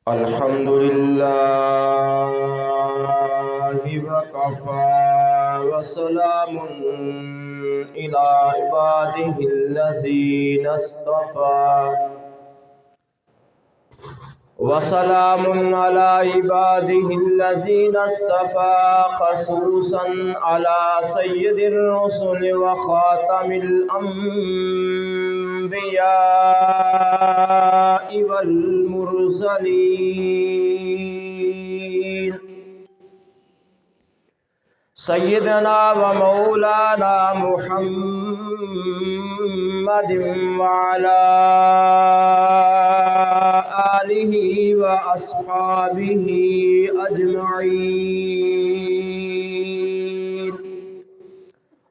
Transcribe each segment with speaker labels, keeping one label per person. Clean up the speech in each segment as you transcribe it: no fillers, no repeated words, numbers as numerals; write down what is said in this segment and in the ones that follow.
Speaker 1: الحمد لله وكفى وسلام على عباده الذين اصطفى وسلام على عباده الذين اصطفى خصوصا على سيد الرسل وخاتم الأنبياء والمرسلين سيدنا ومولانا محمد وعلى آله وأصحابه أجمعين.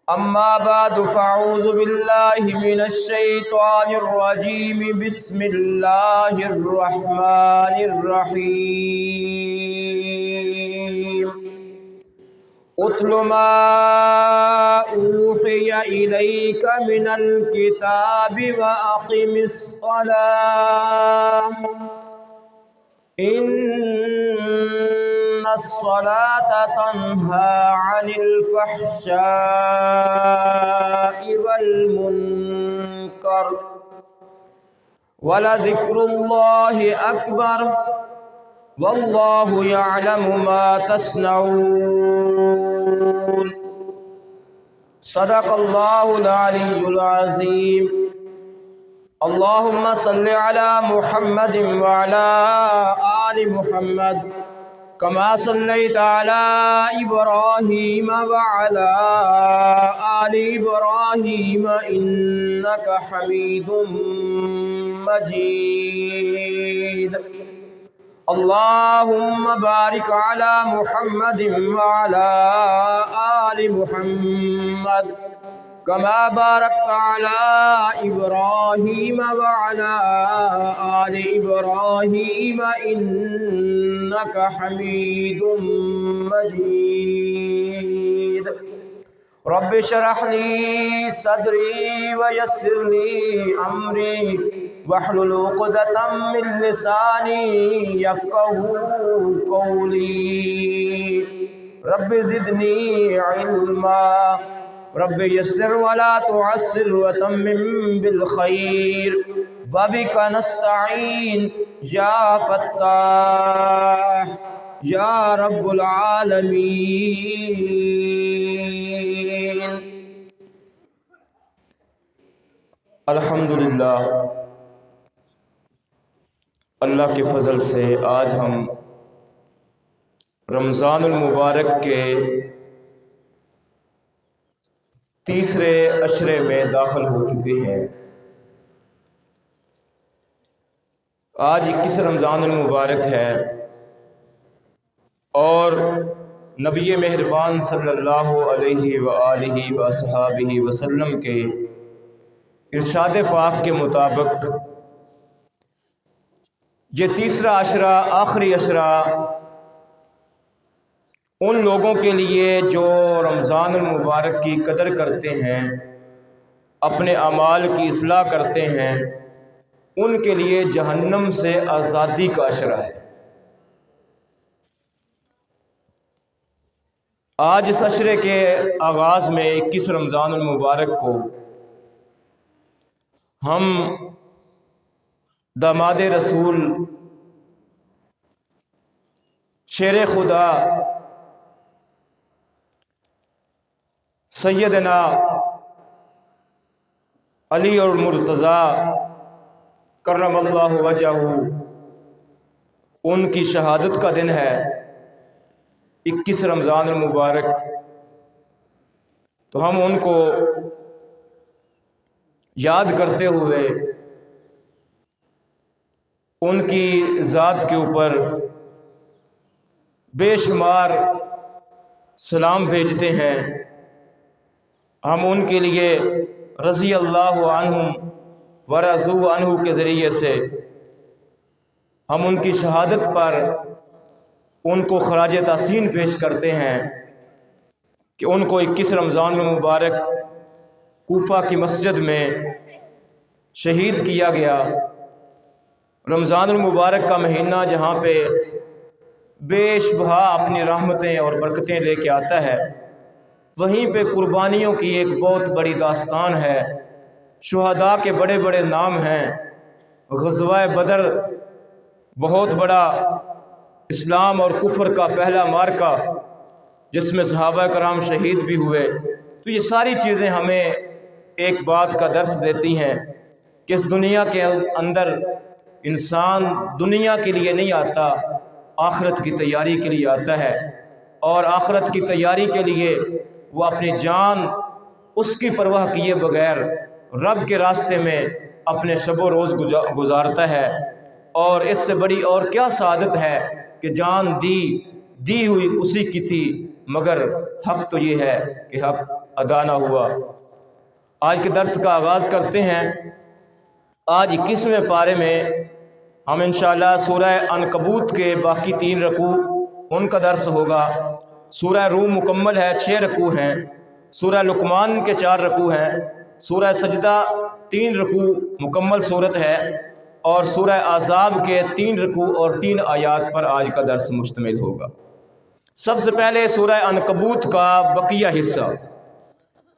Speaker 1: أما بعد فأعوذ بالله من الشيطان الرجيم. بسم الله الرحمن الرحيم. اتل ما أوحي إليك من الكتاب وأقم الصلاة إن الصلاة تنهى عن الفحشاء والمنكر ولذكر الله أكبر والله يعلم ما تصنعون. صدق الله العلي العظيم. اللهم صل على محمد وعلى آل محمد كما صليت على إبراهيم وعلى آل إبراهيم إنك حميد مجيد. اللهم بارك على محمد وعلى آل محمد كما باركت على إبراهيم وعلى آل إبراهيم إنك حميد مجيد. رب اشرح لي صدري ويسر لي أمري واحلل عقدة من لساني يفقهوا قولي. رب زدني علما رب يسر ولا تعسر وتمم بالخير وبك نستعين يا فتاح يا رب العالمين. الحمدللہ اللہ کے فضل سے آج ہم رمضان المبارک کے تیسرے عشرے میں داخل ہو چکے ہیں. آج 21 رمضان المبارک ہے اور نبی مہربان صلی اللہ علیہ وآلہ وصحابہ وسلم کے ارشاد پاک کے مطابق یہ تیسرا عشرہ آخری عشرہ ان لوگوں کے لیے جو رمضان المبارک کی قدر کرتے ہیں، اپنے اعمال کی اصلاح کرتے ہیں، ان کے لیے جہنم سے آزادی کا عشرہ ہے. آج اس عشرے کے آغاز میں 21 رمضان المبارک کو ہم داماد رسول شیر خدا سیدنا علی اور مرتضیٰ کرم اللہ وجہہ ان کی شہادت کا دن ہے 21 رمضان المبارک. تو ہم ان کو یاد کرتے ہوئے ان کی ذات کے اوپر بے شمار سلام بھیجتے ہیں. ہم ان کے لیے رضی اللہ عنہم ورضوا عنہ کے ذریعے سے ہم ان کی شہادت پر ان کو خراج تحسین پیش کرتے ہیں کہ ان کو 21 رمضان المبارک کوفہ کی مسجد میں شہید کیا گیا رمضان المبارک کا مہینہ جہاں پہ بے شبہ اپنی رحمتیں اور برکتیں لے کے آتا ہے، وہیں پہ قربانیوں کی ایک بہت بڑی داستان ہے۔ شہداء کے بڑے بڑے نام ہیں۔ غزوہ بدر بہت بڑا اسلام اور کفر کا پہلا معرکہ، جس میں صحابہ کرام شہید بھی ہوئے۔ تو یہ ساری چیزیں ہمیں ایک بات کا درس دیتی ہیں کہ اس دنیا کے اندر انسان دنیا کے لیے نہیں آتا، آخرت کی تیاری کے لیے آتا ہے، اور آخرت کی تیاری کے لیے وہ اپنی جان اس کی پرواہ کیے بغیر رب کے راستے میں اپنے شب و روز گزارتا ہے۔ اور اس سے بڑی اور کیا سعادت ہے کہ جان دی ہوئی اسی کی تھی، مگر حق تو یہ ہے کہ حق ادا نہ ہوا۔ آج کے درس کا آغاز کرتے ہیں۔ آج 21ویں پارے میں ہم انشاءاللہ سورہ عنکبوت کے باقی 3 رکوع ان کا درس ہوگا۔ سورہ روم مکمل ہے، 6 رکوع ہیں۔ سورہ لقمان کے 4 رکوع ہیں۔ سورہ سجدہ 3 رکوع مکمل صورت ہے، اور سورہ احزاب کے 3 رکوع اور 3 آیات پر آج کا درس مشتمل ہوگا۔ سب سے پہلے سورہ عنکبوت کا بقیہ حصہ،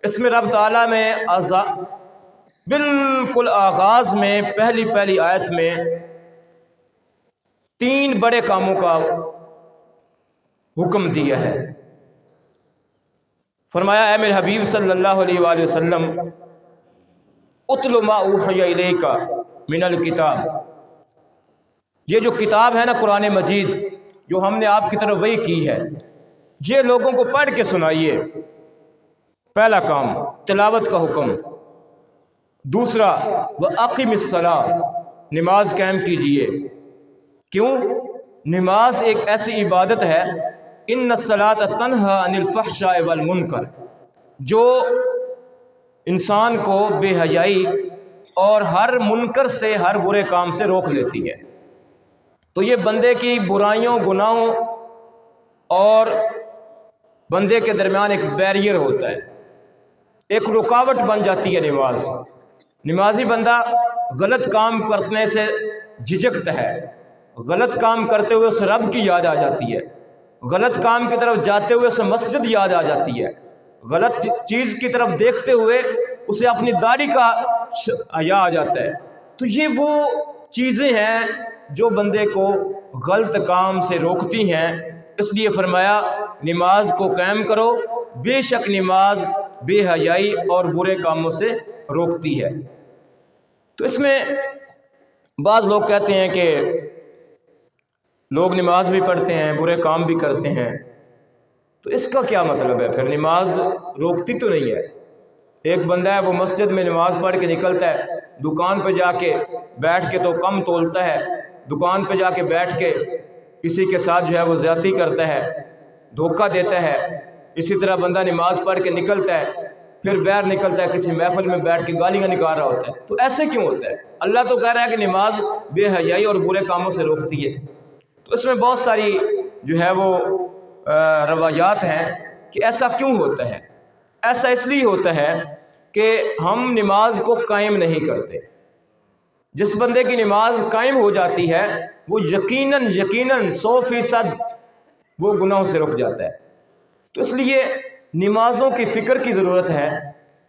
Speaker 1: اس میں رب تعالیٰ میں بالکل آغاز میں پہلی آیت میں 3 بڑے کاموں کا حکم دیا ہے۔ فرمایا اے میرے حبیب صلی اللہ علیہ وآلہ وسلم، اتل ما اوحی الیک من الکتاب، یہ جو کتاب ہے نا قرآن مجید، جو ہم نے آپ کی طرف وحی کی ہے، یہ لوگوں کو پڑھ کے سنائیے۔ پہلا کام تلاوت کا حکم۔ دوسرا وَأَقِمِ الصَّلَاةَ، نماز قائم کیجئے۔ کیوں؟ نماز ایک ایسی عبادت ہے، ان الصلاۃ تنہی عن الفحشاء والمنکر، جو انسان کو بے حیائی اور ہر منکر سے، ہر برے کام سے روک لیتی ہے۔ تو یہ بندے کی برائیوں، گناہوں اور بندے کے درمیان ایک بیریئر ہوتا ہے، ایک رکاوٹ بن جاتی ہے نماز۔ نمازی بندہ غلط کام کرنے سے جھجکتا ہے، غلط کام کرتے ہوئے اس رب کی یاد آ جاتی ہے، غلط کام کی طرف جاتے ہوئے اسے مسجد یاد آ جاتی ہے، غلط چیز کی طرف دیکھتے ہوئے اسے اپنی داڑھی کا حیا آ جاتا ہے۔ تو یہ وہ چیزیں ہیں جو بندے کو غلط کام سے روکتی ہیں۔ اس لیے فرمایا نماز کو قائم کرو، بے شک نماز بے حیائی اور برے کاموں سے روکتی ہے۔ تو اس میں بعض لوگ کہتے ہیں کہ لوگ نماز بھی پڑھتے ہیں، برے کام بھی کرتے ہیں، تو اس کا کیا مطلب ہے؟ پھر نماز روکتی تو نہیں ہے۔ ایک بندہ ہے وہ مسجد میں نماز پڑھ کے نکلتا ہے، دکان پہ جا کے بیٹھ کے تو کم تولتا ہے، دکان پہ جا کے بیٹھ کے کسی کے ساتھ جو ہے وہ زیادتی کرتا ہے، دھوکہ دیتا ہے۔ اسی طرح بندہ نماز پڑھ کے نکلتا ہے، پھر باہر نکلتا ہے، کسی محفل میں بیٹھ کے گالیاں نکال رہا ہوتا ہے۔ تو ایسے کیوں ہوتا ہے؟ اللہ تو کہہ رہا ہے کہ نماز بے حیائی اور برے کاموں سے روکتی ہے۔ تو اس میں بہت ساری جو ہے وہ روایات ہیں کہ ایسا کیوں ہوتا ہے۔ ایسا اس لیے ہوتا ہے کہ ہم نماز کو قائم نہیں کرتے۔ جس بندے کی نماز قائم ہو جاتی ہے وہ یقیناً 100% وہ گناہوں سے رک جاتا ہے۔ تو اس لیے نمازوں کی فکر کی ضرورت ہے۔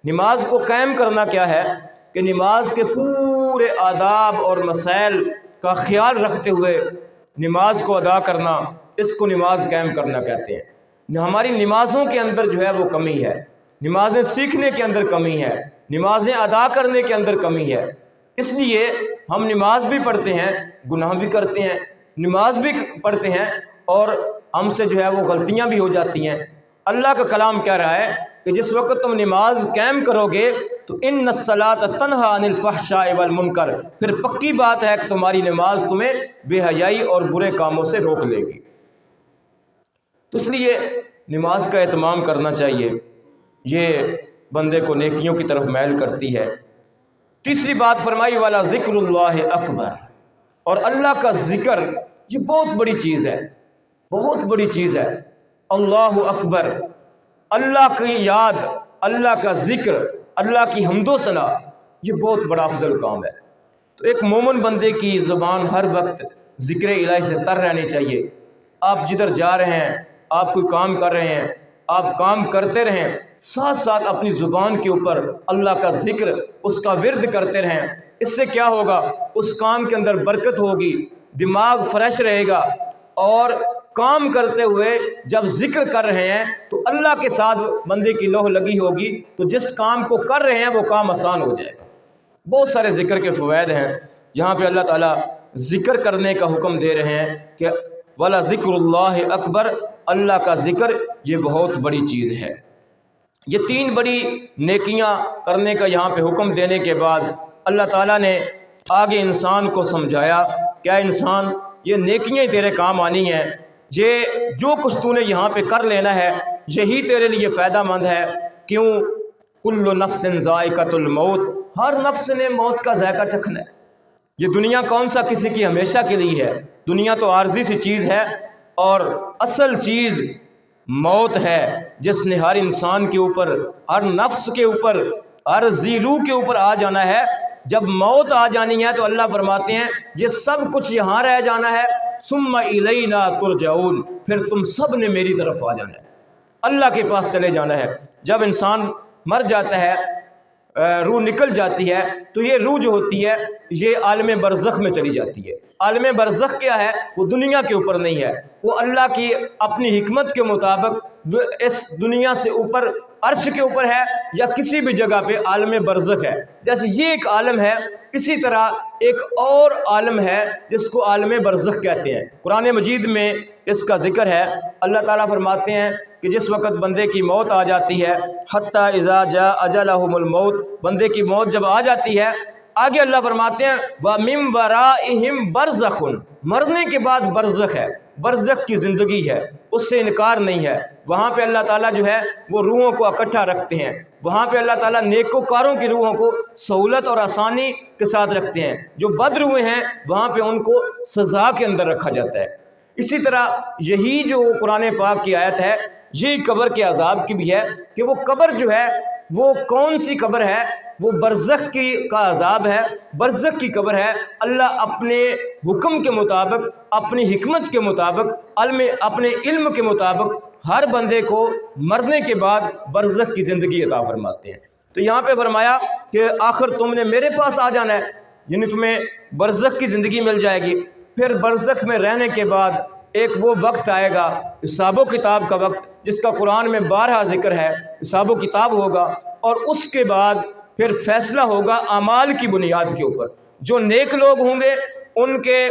Speaker 1: نماز کو قائم کرنا کیا ہے کہ نماز کے پورے آداب اور مسائل کا خیال رکھتے ہوئے نماز کو ادا کرنا، اس کو نماز قائم کرنا کہتے ہیں۔ ہماری نمازوں کے اندر جو ہے وہ کمی ہے، نمازیں سیکھنے کے اندر کمی ہے، نمازیں ادا کرنے کے اندر کمی ہے۔ اس لیے ہم نماز بھی پڑھتے ہیں، گناہ بھی کرتے ہیں، نماز بھی پڑھتے ہیں اور ہم سے جو ہے وہ غلطیاں بھی ہو جاتی ہیں۔ اللہ کا کلام کہہ رہا ہے کہ جس وقت تم نماز قائم کرو گے تو ان الصلاۃ تنہی عن الفحشاء والمنکر، پھر پکی بات ہے کہ تمہاری نماز تمہیں بے حیائی اور برے کاموں سے روک لے گی۔ تو اس لیے نماز کا اہتمام کرنا چاہیے، یہ بندے کو نیکیوں کی طرف میل کرتی ہے۔ تیسری بات فرمائی والا ذکر اللہ اکبر، اور اللہ کا ذکر یہ بہت بڑی چیز ہے، بہت بڑی چیز ہے۔ اللہ اکبر، اللہ کی یاد، اللہ کا ذکر، اللہ کی حمد و ثنا، یہ بہت بڑا افضل کام ہے۔ تو ایک مومن بندے کی زبان ہر وقت ذکر الہی سے تر رہنی چاہیے۔ آپ جدھر جا رہے ہیں، آپ کوئی کام کر رہے ہیں، آپ کام کرتے رہیں، ساتھ ساتھ اپنی زبان کے اوپر اللہ کا ذکر، اس کا ورد کرتے رہیں۔ اس سے کیا ہوگا؟ اس کام کے اندر برکت ہوگی، دماغ فریش رہے گا، اور کام کرتے ہوئے جب ذکر کر رہے ہیں تو اللہ کے ساتھ بندے کی لوح لگی ہوگی، تو جس کام کو کر رہے ہیں وہ کام آسان ہو جائے گا۔ بہت سارے ذکر کے فوائد ہیں جہاں پہ اللہ تعالیٰ ذکر کرنے کا حکم دے رہے ہیں کہ وَلَا ذِكْرُ اللَّهِ اکبر، اللہ کا ذکر یہ بہت بڑی چیز ہے۔ یہ تین بڑی نیکیاں کرنے کا یہاں پہ حکم دینے کے بعد اللہ تعالیٰ نے آگے انسان کو سمجھایا، کیا انسان یہ نیکیاں ہی تیرے کام آنی ہیں، یہ جو کچھ تو نے یہاں پہ کر لینا ہے یہی تیرے لیے فائدہ مند ہے۔ کیوں؟ کل نفس ذائقۃ الموت، ہر نفس نے موت کا ذائقہ چکھنا ہے۔ یہ دنیا کون سا کسی کی ہمیشہ کے لیے ہے؟ دنیا تو عارضی سی چیز ہے، اور اصل چیز موت ہے جس نے ہر انسان کے اوپر، ہر نفس کے اوپر، ہر ذی روح کے اوپر آ جانا ہے۔ جب موت آ جانی ہے تو اللہ فرماتے ہیں یہ سب کچھ یہاں رہ جانا ہے، ثم الینا ترجعون، پھر تم سب نے میری طرف آ جانا ہے، اللہ کے پاس چلے جانا ہے۔ جب انسان مر جاتا ہے، روح نکل جاتی ہے، تو یہ روح جو ہوتی ہے یہ عالم برزخ میں چلی جاتی ہے۔ عالم برزخ کیا ہے؟ وہ دنیا کے اوپر نہیں ہے، وہ اللہ کی اپنی حکمت کے مطابق اس دنیا سے اوپر عرش کے اوپر ہے، یا کسی بھی جگہ پہ عالم برزخ ہے۔ جیسے یہ ایک عالم ہے، اسی طرح ایک اور عالم ہے جس کو عالم برزخ کہتے ہیں۔ قرآن مجید میں اس کا ذکر ہے۔ اللہ تعالیٰ فرماتے ہیں کہ جس وقت بندے کی موت آ جاتی ہے، حتی اذا جاء اجلہم الموت، بندے کی موت جب آ جاتی ہے، آگے اللہ فرماتے ہیں وَمِن وَرَائِهِمْ بَرْزَخٌ، مرنے کے بعد برزخ ہے، برزخ کی زندگی ہے، اس سے انکار نہیں ہے۔ وہاں پہ اللہ تعالیٰ جو ہے وہ روحوں کو اکٹھا رکھتے ہیں، وہاں پہ اللہ تعالیٰ نیکوکاروں کی روحوں کو سہولت اور آسانی کے ساتھ رکھتے ہیں، جو بد روحیں ہیں وہاں پہ ان کو سزا کے اندر رکھا جاتا ہے۔ اسی طرح یہی جو قرآن پاک کی آیت ہے یہ قبر کے عذاب کی بھی ہے، کہ وہ قبر جو ہے وہ کون سی قبر ہے؟ وہ برزخ کا عذاب ہے، برزخ کی قبر ہے۔ اللہ اپنے حکم کے مطابق، اپنی حکمت کے مطابق، اپنے علم کے مطابق ہر بندے کو مرنے کے بعد برزخ کی زندگی عطا فرماتے ہیں۔ تو یہاں پہ فرمایا کہ آخر تم نے میرے پاس آ جانا ہے، یعنی تمہیں برزخ کی زندگی مل جائے گی۔ پھر برزخ میں رہنے کے بعد ایک وہ وقت آئے گا، حساب و کتاب کا وقت، جس کا قرآن میں 12 ذکر ہے۔ حساب و کتاب ہوگا، اور اس کے بعد پھر فیصلہ ہوگا اعمال کی بنیاد کے اوپر۔ جو نیک لوگ ہوں گے ان کے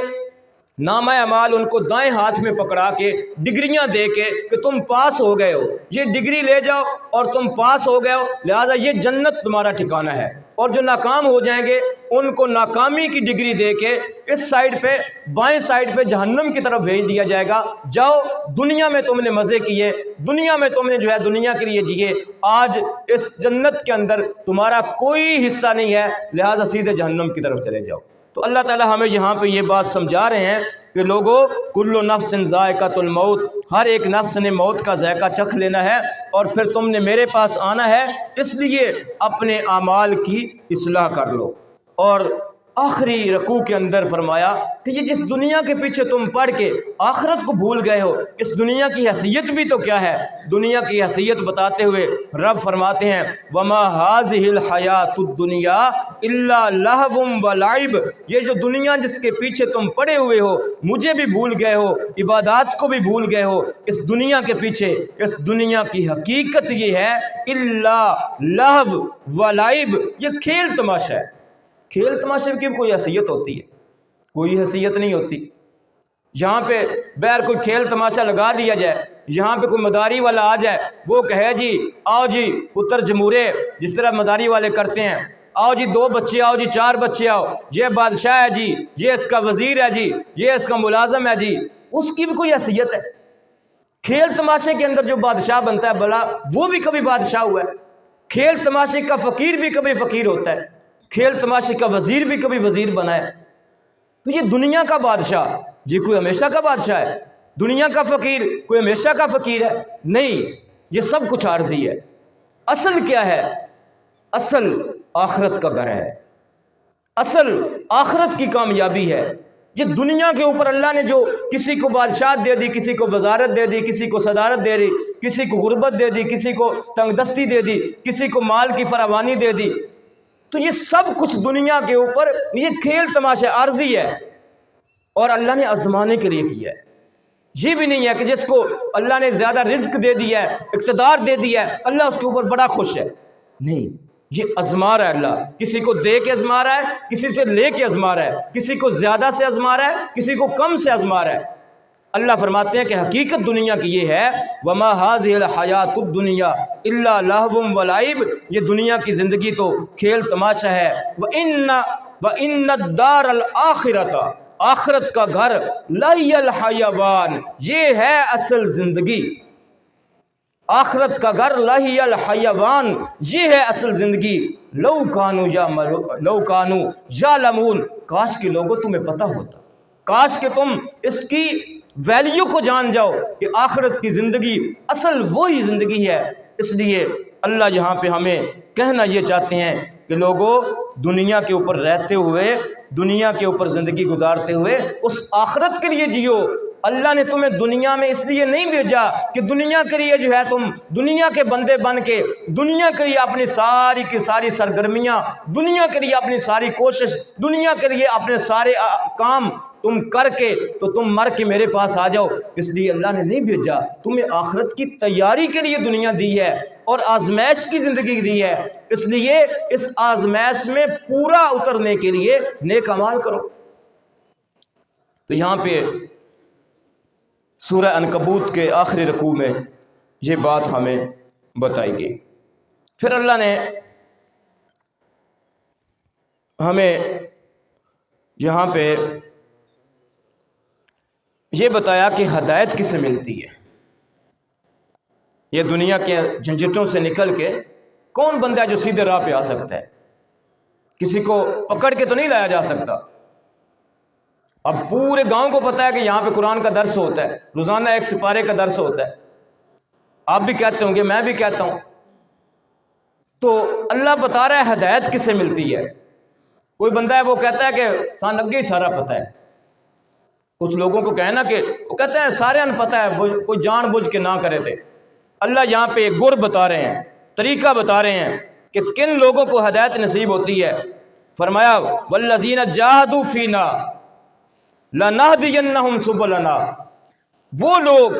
Speaker 1: نامہ اعمال ان کو دائیں ہاتھ میں پکڑا کے ڈگریاں دے کے کہ تم پاس ہو گئے ہو، یہ ڈگری لے جاؤ اور تم پاس ہو گئے ہو، لہذا یہ جنت تمہارا ٹھکانہ ہے۔ اور جو ناکام ہو جائیں گے ان کو ناکامی کی ڈگری دے کے اس سائیڈ پہ، بائیں سائیڈ پہ جہنم کی طرف بھیج دیا جائے گا، جاؤ دنیا میں تم نے مزے کیے، دنیا میں تم نے جو ہے دنیا کے لیے جیے، آج اس جنت کے اندر تمہارا کوئی حصہ نہیں ہے، لہذا سیدھے جہنم کی طرف چلے جاؤ۔ تو اللہ تعالیٰ ہمیں یہاں پہ یہ بات سمجھا رہے ہیں کہ لوگوں، کل نفس ذائقۃ الموت، ہر ایک نفس نے موت کا ذائقہ چکھ لینا ہے، اور پھر تم نے میرے پاس آنا ہے، اس لیے اپنے اعمال کی اصلاح کر لو۔ اور آخری رکوع کے اندر فرمایا کہ یہ جس دنیا کے پیچھے تم پڑھ کے آخرت کو بھول گئے ہو، اس دنیا کی حیثیت بھی تو کیا ہے؟ دنیا کی حیثیت بتاتے ہوئے رب فرماتے ہیں وَمَا هَٰذِهِ الْحَيَاةُ الدُّنْيَا إِلَّا لَهْوٌ وَلَعِبٌ، یہ جو دنیا جس کے پیچھے تم پڑے ہوئے ہو، مجھے بھی بھول گئے ہو، عبادات کو بھی بھول گئے ہو، اس دنیا کے پیچھے، اس دنیا کی حقیقت یہ ہے إِلَّا لَهْوٌ وَلَعِبٌ، یہ کھیل تماشا ہے۔ کھیل تماشے کی کوئی حیثیت ہوتی ہے؟ کوئی حیثیت نہیں ہوتی۔ یہاں پہ بہر کوئی کھیل تماشا لگا دیا جائے، یہاں پہ کوئی مداری والا آ جائے، وہ کہے جی آؤ جی پتر جمہورے، جس طرح مداری والے کرتے ہیں، آؤ جی 2 بچے آؤ جی 4 بچے آؤ، یہ بادشاہ ہے جی، یہ اس کا وزیر ہے جی، یہ اس کا ملازم ہے جی، اس کی بھی کوئی حیثیت ہے؟ کھیل تماشے کے اندر جو بادشاہ بنتا ہے بھلا وہ بھی کبھی بادشاہ ہوا ہے؟ کھیل تماشے کا فقیر بھی کبھی فقیر ہوتا ہے، کھیل تماشے کا وزیر بھی کبھی وزیر بنا ہے۔ تو یہ دنیا کا بادشاہ یہ کوئی ہمیشہ کا بادشاہ ہے؟ دنیا کا فقیر کوئی ہمیشہ کا فقیر ہے؟ نہیں، یہ سب کچھ عارضی ہے۔ اصل کیا ہے؟ اصل آخرت کا گھر ہے، اصل آخرت کی کامیابی ہے۔ یہ دنیا کے اوپر اللہ نے جو کسی کو بادشاہت دے دی، کسی کو وزارت دے دی، کسی کو صدارت دے دی، کسی کو غربت دے دی، کسی کو تنگ دستی دے دی، کسی کو مال کی فراوانی دے دی، تو یہ سب کچھ دنیا کے اوپر یہ کھیل تماشا عارضی ہے اور اللہ نے آزمانے کے لیے کیا ہے۔ یہ بھی نہیں ہے کہ جس کو اللہ نے زیادہ رزق دے دیا ہے، اقتدار دے دیا ہے، اللہ اس کے اوپر بڑا خوش ہے، نہیں، یہ آزما رہا ہے۔ اللہ کسی کو دے کے آزما رہا ہے، کسی سے لے کے آزما رہا ہے، کسی کو زیادہ سے آزما رہا ہے، کسی کو کم سے آزما رہا ہے۔ اللہ فرماتے ہیں کہ حقیقت دنیا کی یہ ہے، وَمَا هَٰذِهِ الْحَيَاةُ الدُّنْيَا إِلَّا لَهْوٌ وَلَعِبٌ، یہ دنیا کی زندگی تو کھیل تماشا ہے۔ وَإِنَّ الدَّارَ الْآخِرَةَ، آخرت کا گھر، لَهِيَ الْحَيَوَانُ، یہ ہے اصل زندگی۔ آخرت کا گھر لَهِيَ الْحَيَوَانُ، یہ ہے اصل زندگی۔ لَوْ كَانُوا يَعْلَمُونَ، کاش کہ لوگوں تمہیں پتہ ہوتا، کاش کہ تم اس کی ویلیو کو جان جاؤ کہ آخرت کی زندگی اصل وہی زندگی ہے۔ اس لیے اللہ یہاں پہ ہمیں کہنا یہ چاہتے ہیں کہ لوگوں، دنیا کے اوپر رہتے ہوئے، دنیا کے اوپر زندگی گزارتے ہوئے اس آخرت کے لیے جیو۔ اللہ نے تمہیں دنیا میں اس لیے نہیں بھیجا کہ دنیا کے لیے جو ہے تم دنیا کے بندے بن کے، دنیا کے لیے اپنی ساری کی ساری سرگرمیاں، دنیا کے لیے اپنی ساری کوشش، دنیا کے لیے اپنے سارے کام تم کر کے تو تم مر کے میرے پاس آ جاؤ۔ اس لیے اللہ نے نہیں بھیجا، تمہیں آخرت کی تیاری کے لیے دنیا دی ہے اور آزمائش کی زندگی دی ہے۔ اس لیے اس آزمائش میں پورا اترنے کے لیے نیک اعمال کرو۔ تو یہاں پہ سورہ عنکبوت کے آخری رکوع میں یہ بات ہمیں بتائی گئی۔ پھر اللہ نے ہمیں یہاں پہ یہ بتایا کہ ہدایت کسے ملتی ہے۔ یہ دنیا کے جھنجھٹوں سے نکل کے کون بندہ ہے جو سیدھے راہ پہ آ سکتا ہے؟ کسی کو پکڑ کے تو نہیں لایا جا سکتا۔ اب پورے گاؤں کو پتا ہے کہ یہاں پہ قرآن کا درس ہوتا ہے، روزانہ ایک سپارے کا درس ہوتا ہے، آپ بھی کہتے ہوں گے، میں بھی کہتا ہوں۔ تو اللہ بتا رہا ہے ہدایت کسے ملتی ہے۔ کوئی بندہ ہے وہ کہتا ہے کہ سان اگے ہی سارا پتہ ہے۔ کچھ لوگوں کو کہنا کہ وہ کہتے ہیں سارے ان پتہ ہے، کوئی جان بوجھ کے نہ کرے تھے۔ اللہ یہاں پہ ایک گر بتا رہے ہیں، طریقہ بتا رہے ہیں کہ کن لوگوں کو ہدایت نصیب ہوتی ہے۔ فرمایا والذین جاہدوا فینا لنہدینہم سبلنا، وہ لوگ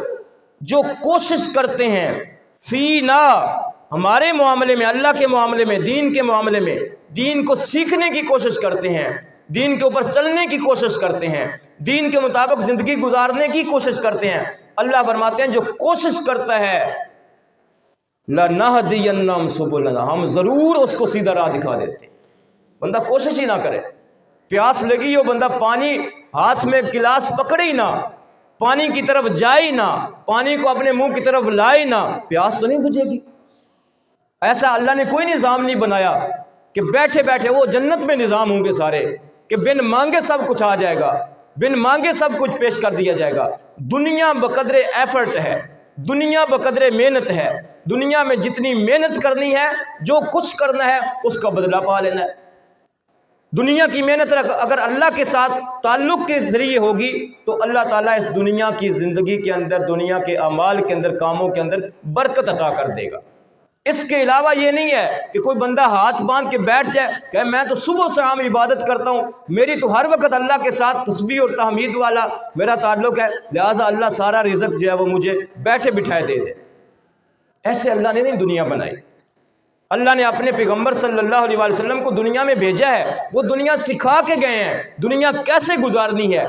Speaker 1: جو کوشش کرتے ہیں فینا، ہمارے معاملے میں، اللہ کے معاملے میں، دین کے معاملے میں، دین کو سیکھنے کی کوشش کرتے ہیں، دین کے اوپر چلنے کی کوشش کرتے ہیں، دین کے مطابق زندگی گزارنے کی کوشش کرتے ہیں۔ اللہ فرماتے ہیں جو کوشش کرتا ہے لَنَهْدِيَنَّهُمْ سُبُلَنَا، ہم ضرور اس کو سیدھا راہ دکھا دیتے ہیں۔ بندہ کوشش ہی نہ کرے، پیاس لگی ہو، بندہ پانی ہاتھ میں گلاس پکڑے ہی نہ، پانی کی طرف جائے ہی نہ، پانی کو اپنے منہ کی طرف لائے نہ، پیاس تو نہیں بجھے گی۔ ایسا اللہ نے کوئی نظام نہیں بنایا کہ بیٹھے بیٹھے، وہ جنت میں نظام ہوں گے سارے کہ بن مانگے سب کچھ آ جائے گا، بن مانگے سب کچھ پیش کر دیا جائے گا۔ دنیا بقدر ایفرٹ ہے، دنیا بقدر محنت ہے، دنیا میں جتنی محنت کرنی ہے، جو کچھ کرنا ہے اس کا بدلہ پا لینا ہے۔ دنیا کی محنت اگر اللہ کے ساتھ تعلق کے ذریعے ہوگی تو اللہ تعالیٰ اس دنیا کی زندگی کے اندر، دنیا کے اعمال کے اندر، کاموں کے اندر برکت عطا کر دے گا۔ اس کے علاوہ یہ نہیں ہے کہ کوئی بندہ ہاتھ باندھ کے بیٹھ جائے کہ میں تو صبح شام عبادت کرتا ہوں، میری تو ہر وقت اللہ کے ساتھ تسبیح اور تحمید والا میرا تعلق ہے، لہٰذا اللہ سارا رزق جو ہے وہ مجھے بیٹھے بٹھائے دے دے۔ ایسے اللہ نے نہیں دنیا بنائی۔ اللہ نے اپنے پیغمبر صلی اللہ علیہ وسلم کو دنیا میں بھیجا ہے، وہ دنیا سکھا کے گئے ہیں دنیا کیسے گزارنی ہے۔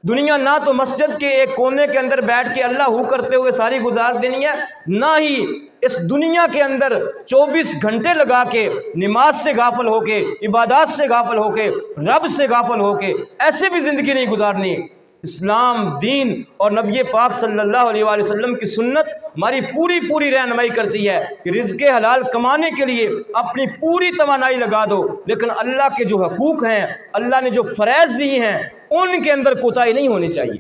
Speaker 1: دنیا نہ تو مسجد کے ایک کونے کے اندر بیٹھ کے اللہ ہو کرتے ہوئے ساری گزار دینی ہے، نہ ہی اس دنیا کے اندر 24 گھنٹے لگا کے نماز سے غافل ہو کے، عبادات سے غافل ہو کے، رب سے غافل ہو کے ایسے بھی زندگی نہیں گزارنی۔ اسلام دین اور نبی پاک صلی اللہ علیہ وآلہ وسلم کی سنت ہماری پوری رہنمائی کرتی ہے کہ رزق حلال کمانے کے لیے اپنی پوری توانائی لگا دو، لیکن اللہ کے جو حقوق ہیں، اللہ نے جو فرائض دیے ہیں، ان کے اندر کوتاہی نہیں ہونی چاہیے۔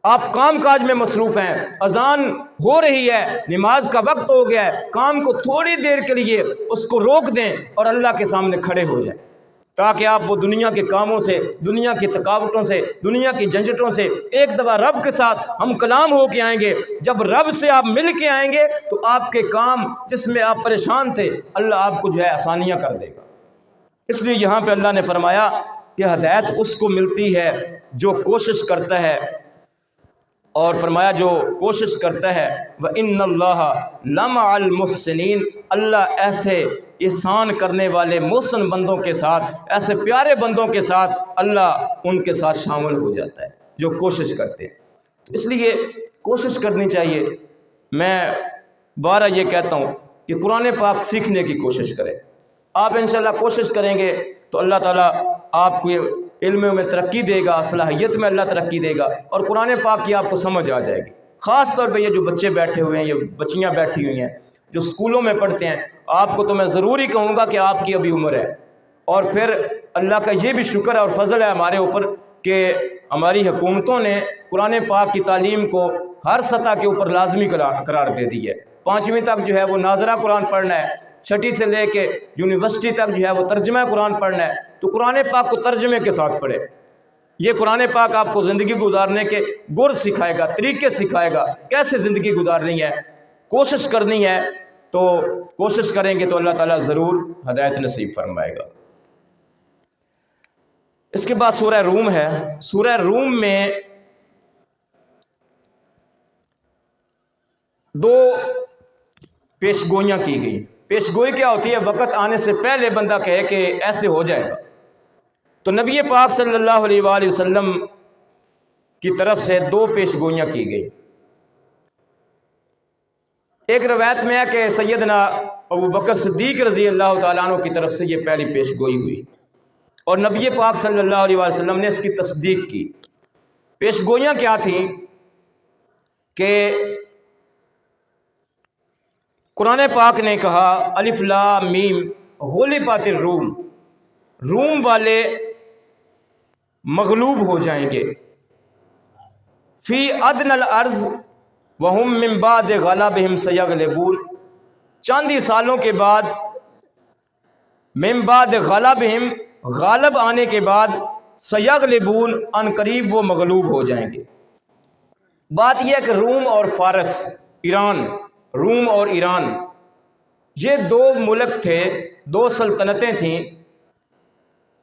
Speaker 1: آپ کام کاج میں مصروف ہیں، اذان ہو رہی ہے، نماز کا وقت ہو گیا ہے، کام کو تھوڑی دیر کے لیے اس کو روک دیں اور اللہ کے سامنے کھڑے ہو جائیں، تاکہ آپ وہ دنیا کے کاموں سے، دنیا کی تھکاوٹوں سے، دنیا کی جھنجھٹوں سے ایک دفعہ رب کے ساتھ ہم کلام ہو کے آئیں گے۔ جب رب سے آپ مل کے آئیں گے تو آپ کے کام جس میں آپ پریشان تھے، اللہ آپ کو جو ہے آسانیاں کر دے گا۔ اس لیے یہاں پہ اللہ نے فرمایا کہ ہدایت اس کو ملتی ہے جو کوشش کرتا ہے، اور فرمایا جو کوشش کرتا ہے وَإِنَّ اللَّهَ لَمَعَ الْمُحْسِنِينَ، اللہ ایسے احسان کرنے والے محسن بندوں کے ساتھ، ایسے پیارے بندوں کے ساتھ اللہ ان کے ساتھ شامل ہو جاتا ہے جو کوشش کرتے ہیں۔ تو اس لیے کوشش کرنی چاہیے۔ میں بارہ یہ کہتا ہوں کہ قرآن پاک سیکھنے کی کوشش کریں۔ آپ انشاءاللہ کوشش کریں گے تو اللہ تعالیٰ آپ کو علم میں ترقی دے گا، صلاحیت میں اللہ ترقی دے گا، اور قرآن پاک کی آپ کو سمجھ آ جائے گی۔ خاص طور پہ یہ جو بچے بیٹھے ہوئے ہیں، یہ بچیاں بیٹھی ہوئی ہیں جو اسکولوں میں پڑھتے ہیں، آپ کو تو میں ضرور ہی کہوں گا کہ آپ کی ابھی عمر ہے، اور پھر اللہ کا یہ بھی شکر ہے اور فضل ہے ہمارے اوپر کہ ہماری حکومتوں نے قرآن پاک کی تعلیم کو ہر سطح کے اوپر لازمی قرار دے دی ہے۔ 5ویں تک جو ہے وہ ناظرہ قرآن پڑھنا ہے، 6ٹھی سے لے کے یونیورسٹی تک جو ہے وہ ترجمہ قرآن پڑھنا ہے، تو قرآن پاک کو ترجمے کے ساتھ پڑھے۔ یہ قرآن پاک آپ کو زندگی گزارنے کے گر سکھائے گا، طریقے سکھائے گا، کیسے زندگی گزارنی ہے، کوشش کرنی ہے۔ تو کوشش کریں گے تو اللہ تعالیٰ ضرور ہدایت نصیب فرمائے گا۔ اس کے بعد سورہ روم ہے۔ سورہ روم میں 2 پیش گوئیاں کی گئی۔ پیش گوئی کیا ہوتی ہے؟ وقت آنے سے پہلے بندہ کہے کہ ایسے ہو جائے گا۔ تو نبی پاک صلی اللہ علیہ وآلہ وسلم کی طرف سے 2 پیش گوئیاں کی گئی۔ ایک روایت میں ہے کہ سیدنا ابو بکر صدیق رضی اللہ تعالیٰ عنہ کی طرف سے یہ پہلی پیش گوئی ہوئی، اور نبی پاک صلی اللہ علیہ وآلہ وسلم نے اس کی تصدیق کی۔ پیش گوئیاں کیا تھیں کہ قرآن پاک نے کہا الف لام میم غلبت الروم، روم والے مغلوب ہو جائیں گے، فی ادنی الارض وہم من بعد غلبہم سیغلبون، چند ہی سالوں کے بعد، من بعد غلبہم غالب آنے کے بعد، سیغلبون ان قریب وہ مغلوب ہو جائیں گے۔ بات یہ ہے کہ روم اور فارس، ایران، روم اور ایران، یہ 2 ملک تھے، 2 سلطنتیں تھیں۔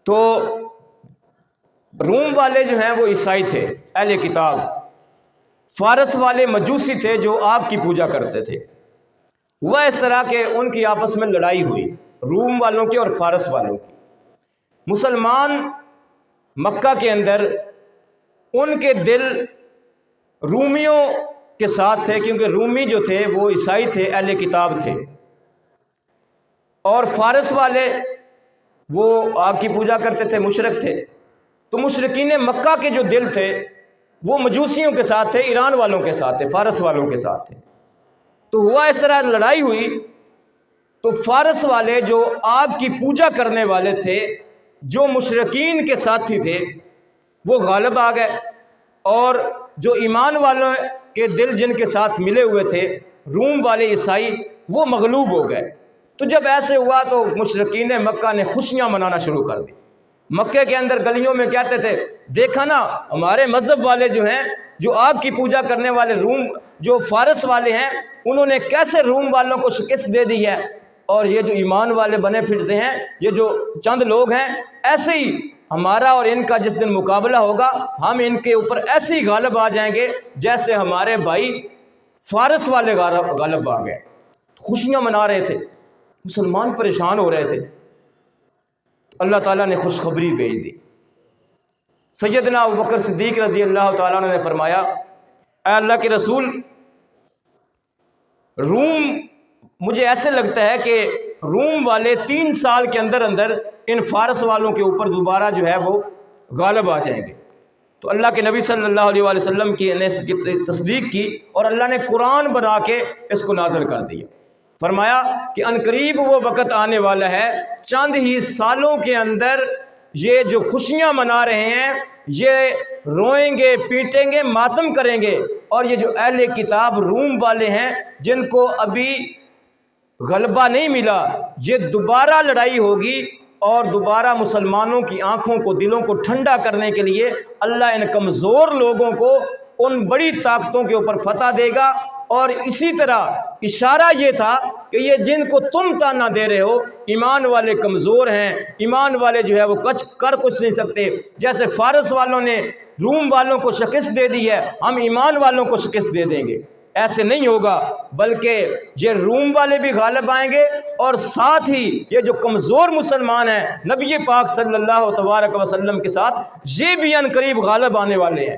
Speaker 1: تو روم والے جو ہیں وہ عیسائی تھے، اہل کتاب، فارس والے مجوسی تھے جو آگ کی پوجا کرتے تھے۔ ہوا اس طرح کہ ان کی آپس میں لڑائی ہوئی، روم والوں کی اور فارس والوں کی۔ مسلمان مکہ کے اندر، ان کے دل رومیوں کے ساتھ تھے، کیونکہ رومی جو تھے وہ عیسائی تھے، اہل کتاب تھے، اور فارس والے وہ آگ کی پوجا کرتے تھے، مشرک تھے۔ تو مشرکین مکہ کے جو دل تھے وہ مجوسیوں کے ساتھ تھے، ایران والوں کے ساتھ تھے، فارس والوں کے ساتھ تھے۔ تو ہوا اس طرح لڑائی ہوئی، تو فارس والے جو آگ کی پوجا کرنے والے تھے، جو مشرکین کے ساتھی تھے، وہ غالب آ گئے، اور جو ایمان والوں کے دل جن کے ساتھ ملے ہوئے تھے، روم والے عیسائی، وہ مغلوب ہو گئے۔ تو جب ایسے ہوا تو مشرکین مکہ نے خوشیاں منانا شروع کر دی۔ مکے کے اندر گلیوں میں کہتے تھے دیکھا نا ہمارے مذہب والے جو ہیں، جو آگ کی پوجا کرنے والے روم، جو فارس والے ہیں، انہوں نے کیسے روم والوں کو شکست دے دی ہے، اور یہ جو ایمان والے بنے پھرتے ہیں، یہ جو چند لوگ ہیں، ایسے ہی ہمارا اور ان کا جس دن مقابلہ ہوگا، ہم ان کے اوپر ایسے ہی غالب آ جائیں گے جیسے ہمارے بھائی فارس والے غالب آ گئے۔ خوشیاں منا رہے تھے، مسلمان پریشان ہو رہے تھے۔ اللہ تعالیٰ نے خوشخبری بھیج دی۔ سیدنا ابو بکر صدیق رضی اللہ تعالیٰ عنہ نے فرمایا اے اللہ کے رسول، روم، مجھے ایسے لگتا ہے کہ روم والے 3 سال کے اندر اندر ان فارس والوں کے اوپر دوبارہ جو ہے وہ غالب آ جائیں گے۔ تو اللہ کے نبی صلی اللہ علیہ وآلہ وسلم کی نے اس کی تصدیق کی، اور اللہ نے قرآن بنا کے اس کو نازل کر دیا۔ فرمایا کہ عنقریب وہ وقت آنے والا ہے، چند ہی سالوں کے اندر یہ جو خوشیاں منا رہے ہیں، یہ روئیں گے، پیٹیں گے، ماتم کریں گے، اور یہ جو اہل کتاب روم والے ہیں جن کو ابھی غلبہ نہیں ملا، یہ دوبارہ لڑائی ہوگی، اور دوبارہ مسلمانوں کی آنکھوں کو، دلوں کو ٹھنڈا کرنے کے لیے اللہ ان کمزور لوگوں کو ان بڑی طاقتوں کے اوپر فتح دے گا۔ اور اسی طرح اشارہ یہ تھا کہ یہ جن کو تم تانا دے رہے ہو ایمان والے کمزور ہیں، ایمان والے جو ہے وہ کچھ نہیں سکتے، جیسے فارس والوں نے روم والوں کو شکست دے دی ہے، ہم ایمان والوں کو شکست دے دیں گے۔ ایسے نہیں ہوگا، بلکہ یہ روم والے بھی غالب آئیں گے، اور ساتھ ہی یہ جو کمزور مسلمان ہیں نبی پاک صلی اللہ تبارک وسلم کے ساتھ، یہ بھی ان قریب غالب آنے والے ہیں۔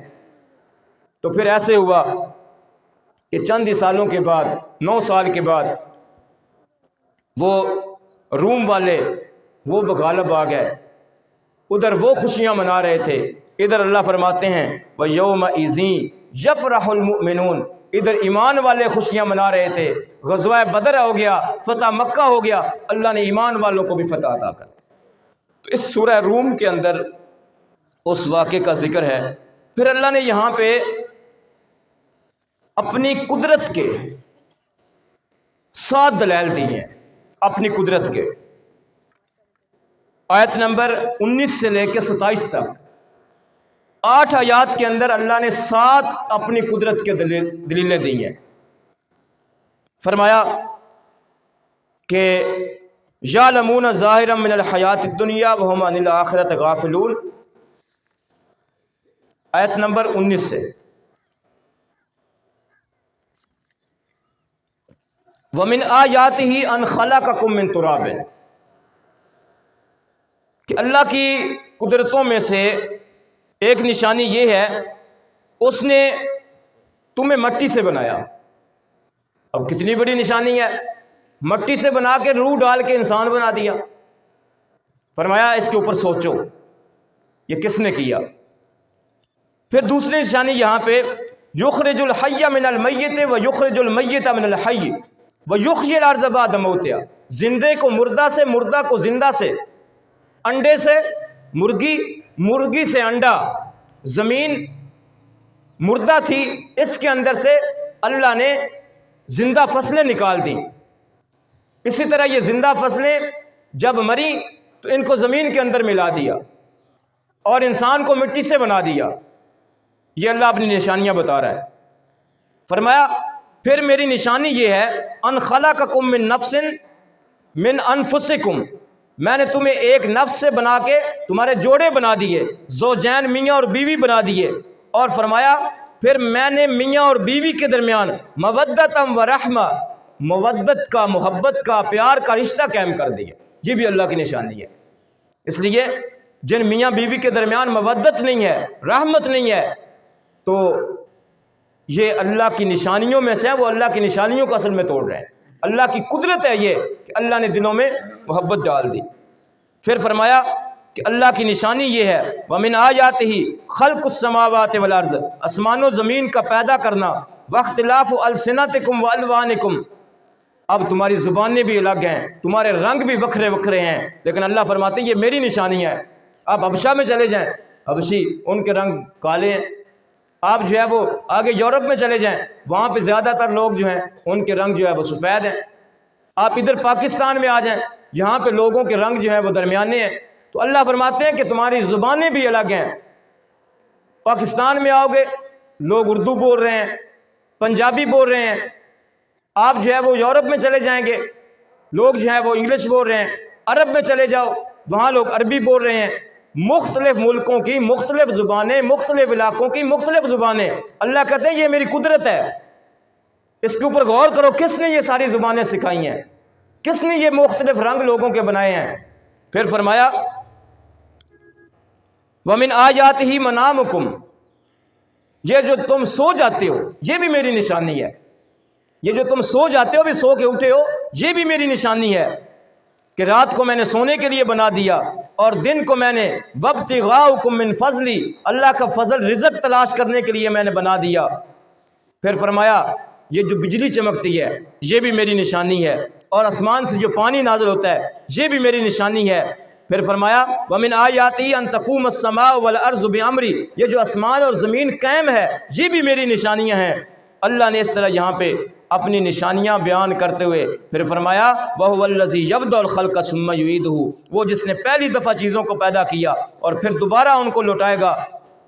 Speaker 1: تو پھر ایسے ہوا کہ چند ہی سالوں کے بعد، 9 سال کے بعد، وہ روم والے وہ غالب آ گئے، ادھر وہ خوشیاں منا رہے تھے، ادھر اللہ فرماتے ہیں وَيَوْمَئِذٍ يَفْرَحُ الْمُؤْمِنُونَ، ادھر ایمان والے خوشیاں منا رہے تھے، غزوہ بدر ہو گیا، فتح مکہ ہو گیا، اللہ نے ایمان والوں کو بھی فتح عطا کر۔ تو اس سورہ روم کے اندر اس واقعے کا ذکر ہے۔ پھر اللہ نے یہاں پہ اپنی قدرت کے 7 دلائل دی ہیں، اپنی قدرت کے۔ آیت نمبر 19 سے لے کے 27 تک 8 آیات کے اندر اللہ نے 7 اپنی قدرت کے دلیلیں دی ہیں۔ فرمایا کہ یعلمون ظاہرا من الحیات الدنیا وہم عن الآخرۃ غافلون، آیت نمبر 19 سے۔ وَمِنْ آیَاتِهِ أَنْ خَلَقَكُم مِّن تُرَابٍ، کہ اللہ کی قدرتوں میں سے ایک نشانی یہ ہے اس نے تمہیں مٹی سے بنایا۔ اب کتنی بڑی نشانی ہے، مٹی سے بنا کے روح ڈال کے انسان بنا دیا۔ فرمایا اس کے اوپر سوچو یہ کس نے کیا۔ پھر دوسری نشانی یہاں پہ یخرج الحی من المیت و یخرج المیت من الحی و یحیی الارض بعد موتہا، زندے کو مردہ سے، مردہ کو زندہ سے، انڈے سے مرغی، مرغی سے انڈا۔ زمین مردہ تھی، اس کے اندر سے اللہ نے زندہ فصلیں نکال دیں۔ اسی طرح یہ زندہ فصلیں جب مری تو ان کو زمین کے اندر ملا دیا اور انسان کو مٹی سے بنا دیا۔ یہ اللہ اپنی نشانیاں بتا رہا ہے۔ فرمایا پھر میری نشانی یہ ہے ان خلقکم من نفس من انفسکم، میں نے تمہیں ایک نفس سے بنا کے تمہارے جوڑے بنا دیے، زوجین میاں اور بیوی بنا دیے، اور فرمایا پھر میں نے میاں اور بیوی کے درمیان مودتم و رحمہ، مودت کا، محبت کا، پیار کا رشتہ قائم کر دیا۔ یہ بھی اللہ کی نشانی ہے۔ اس لیے جن میاں بیوی کے درمیان مودت نہیں ہے، رحمت نہیں ہے، تو یہ اللہ کی نشانیوں میں سے ہے، وہ اللہ کی نشانیوں کو اصل میں توڑ رہے ہیں۔ اللہ کی قدرت ہے یہ کہ اللہ نے دلوں میں محبت ڈال دی۔ پھر فرمایا کہ اللہ کی نشانی یہ ہے وَمِنْ آیَاتِهِ خَلْقُ السَّمَاوَاتِ وَالْأَرْضِ، آسمان و زمین کا پیدا کرنا، وَاخْتِلَافُ أَلْسِنَتِكُمْ وَأَلْوَانِكُمْ، اب تمہاری زبانیں بھی الگ ہیں، تمہارے رنگ بھی وکھرے وکھرے ہیں، لیکن اللہ فرماتے ہیں یہ میری نشانی ہے۔ آپ حبشہ میں چلے جائیں، حبشی ان کے رنگ کالے ہیں۔ آپ جو ہے وہ آگے یورپ میں چلے جائیں، وہاں پہ زیادہ تر لوگ جو ہیں ان کے رنگ جو ہے وہ سفید ہیں۔ آپ ادھر پاکستان میں آ جائیں، یہاں پہ لوگوں کے رنگ جو ہیں وہ درمیانے ہیں۔ تو اللہ فرماتے ہیں کہ تمہاری زبانیں بھی الگ ہیں۔ پاکستان میں آؤ گے لوگ اردو بول رہے ہیں، پنجابی بول رہے ہیں۔ آپ جو ہے وہ یورپ میں چلے جائیں گے، لوگ جو ہے وہ انگلش بول رہے ہیں۔ عرب میں چلے جاؤ، وہاں لوگ عربی بول رہے ہیں۔ مختلف ملکوں کی مختلف زبانیں، مختلف علاقوں کی مختلف زبانیں۔ اللہ کہتے ہیں یہ میری قدرت ہے، اس کے اوپر غور کرو، کس نے یہ ساری زبانیں سکھائی ہیں، کس نے یہ مختلف رنگ لوگوں کے بنائے ہیں۔ پھر فرمایا وَمِنْ آیَاتِهِ مَنَامُكُمْ، یہ جو تم سو جاتے ہو یہ بھی میری نشانی ہے۔ یہ جو تم سو جاتے ہو، بھی سو کے اٹھے ہو، یہ بھی میری نشانی ہے کہ رات کو میں نے سونے کے لیے بنا دیا اور دن کو میں نے وَابْتِغَاؤُكُم مِّن فَضْلِي، اللہ کا فضل رزق تلاش کرنے کے لیے میں نے بنا دیا۔ پھر فرمایا یہ جو بجلی چمکتی ہے یہ بھی میری نشانی ہے، اور آسمان سے جو پانی نازل ہوتا ہے یہ بھی میری نشانی ہے۔ پھر فرمایا وَمِنْ آیَاتِهِ أَن تَقُومَ السَّمَاءُ وَالْأَرْضُ بِأَمْرِي، یہ جو آسمان اور زمین قائم ہے یہ بھی میری نشانیاں ہیں۔ اللہ نے اس طرح یہاں پہ اپنی نشانیاں بیان کرتے ہوئے پھر فرمایا وَهُوَ الَّذِي يَبْدَأُ الْخَلْقَ ثُمَّ يُعِيدُهُ، وہ جس نے پہلی دفعہ چیزوں کو پیدا کیا اور پھر دوبارہ ان کو لوٹائے گا۔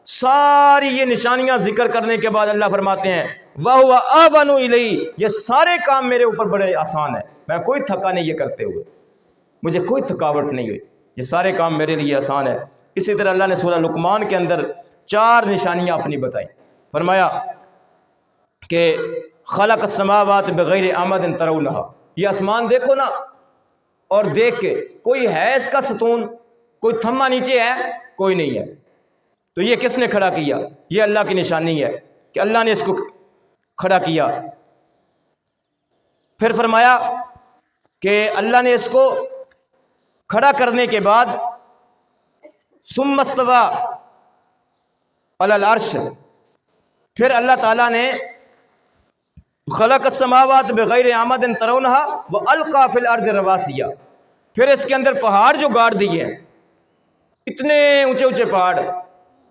Speaker 1: ساری یہ نشانیاں ذکر کرنے کے بعد اللہ فرماتے ہیں وَهُوَ أَهْوَنُ إِلَيَّ، یہ سارے کام میرے اوپر بڑے آسان ہیں، میں کوئی تھکا نہیں یہ کرتے ہوئے، مجھے کوئی تھکاوٹ نہیں ہوئی، یہ سارے کام میرے لیے آسان ہے۔ اسی طرح اللہ نے سورہ لقمان کے اندر 4 نشانیاں اپنی بتائیں، فرمایا کہ خلق السماوات بغیر عمد ترونها، یہ آسمان دیکھو نا اور دیکھ کے کوئی ہے اس کا ستون، کوئی تھما نیچے ہے؟ کوئی نہیں ہے، تو یہ کس نے کھڑا کیا؟ یہ اللہ کی نشانی ہے کہ اللہ نے اس کو کھڑا کیا۔ پھر فرمایا کہ اللہ نے اس کو کھڑا کرنے کے بعد ثم استوى علی العرش، پھر اللہ تعالیٰ نے خلق السماوات بغیر عمد ترونها والقى فی الارض رواسیا، پھر اس کے اندر پہاڑ جو گاڑ دیے ہیں، اتنے اونچے اونچے پہاڑ،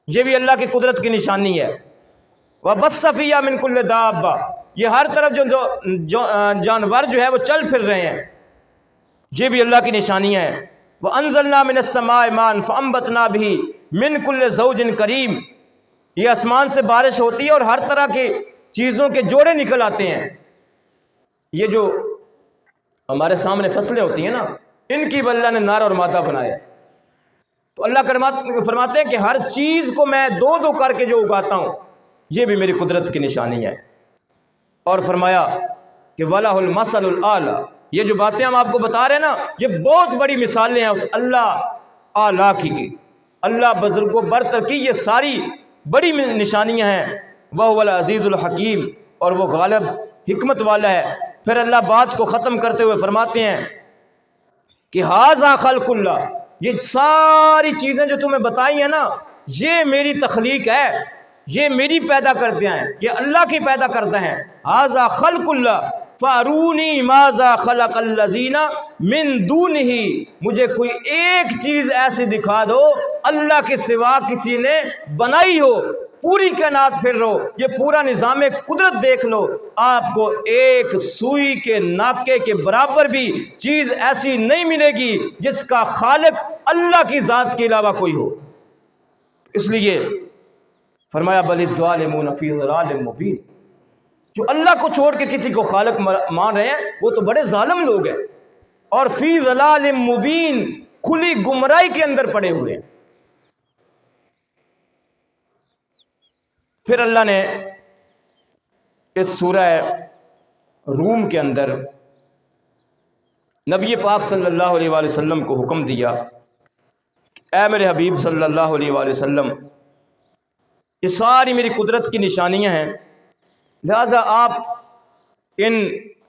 Speaker 1: یہ بھی اللہ کی قدرت کی نشانی ہے۔ وبث فیہا من کل دابہ، یہ ہر طرف جو جانور جو ہے وہ چل پھر رہے ہیں، یہ بھی اللہ کی نشانی ہے۔ وَأَنزَلْنَا مِنَ السَّمَاءِ مَاءً فَأَنبَتْنَا بِهِ مِنْ كُلِّ زَوْجٍ كَرِيمٍ، یہ آسمان سے بارش ہوتی ہے اور ہر طرح کی چیزوں کے جوڑے نکل آتے ہیں۔ یہ جو ہمارے سامنے فصلیں ہوتی ہیں نا، ان کی اللہ نے نر اور مادہ بنایا، تو اللہ فرماتے ہیں کہ ہر چیز کو میں دو دو کر کے جو اگاتا ہوں، یہ بھی میری قدرت کی نشانی ہے۔ اور فرمایا کہ وَلَهُ الْمَثَلُ الْأَعْلَىٰ، یہ جو باتیں ہم آپ کو بتا رہے ہیں نا، یہ بہت بڑی مثالیں ہیں اس اللہ اعلیٰ کی، اللہ بزرگ و برتر کی، یہ ساری بڑی نشانیاں ہیں۔ وَهُوَ الْعَزِيزُ الْحَكِيمُ، اور وہ غالب حکمت والا ہے۔ پھر اللہ بات کو ختم کرتے ہوئے فرماتے ہیں کہ هَذَا خَلْقُ اللَّهِ، یہ ساری چیزیں جو تمہیں بتائی ہیں نا، یہ میری تخلیق ہے، یہ میری پیدا کرتے ہیں، یہ اللہ کی پیدا کرتے ہیں۔ هَذَا خَلْقُ اللَّهِ فَأَرُونِي مَاذَا خَلَقَ الَّذِينَ مِن دُونِهِ، مجھے کوئی ایک چیز ایسی دکھا دو اللہ کے سوا کسی نے بنائی ہو، پوری کائنات پھر لو، یہ پورا نظام قدرت دیکھ لو، آپ کو ایک سوئی کے ناکے کے برابر بھی چیز ایسی نہیں ملے گی جس کا خالق اللہ کی ذات کے علاوہ کوئی ہو۔ اس لیے فرمایا بل الظالمون فی ضلال مبین، جو اللہ کو چھوڑ کے کسی کو خالق مان رہے ہیں وہ تو بڑے ظالم لوگ ہیں، اور فی ضلال مبین، کھلی گمراہی کے اندر پڑے ہوئے ہیں۔ پھر اللہ نے اس سورہ روم کے اندر نبی پاک صلی اللہ علیہ وآلہ وسلم کو حکم دیا، اے میرے حبیب صلی اللہ علیہ وآلہ وسلم، یہ ساری میری قدرت کی نشانیاں ہیں، لہٰذا آپ ان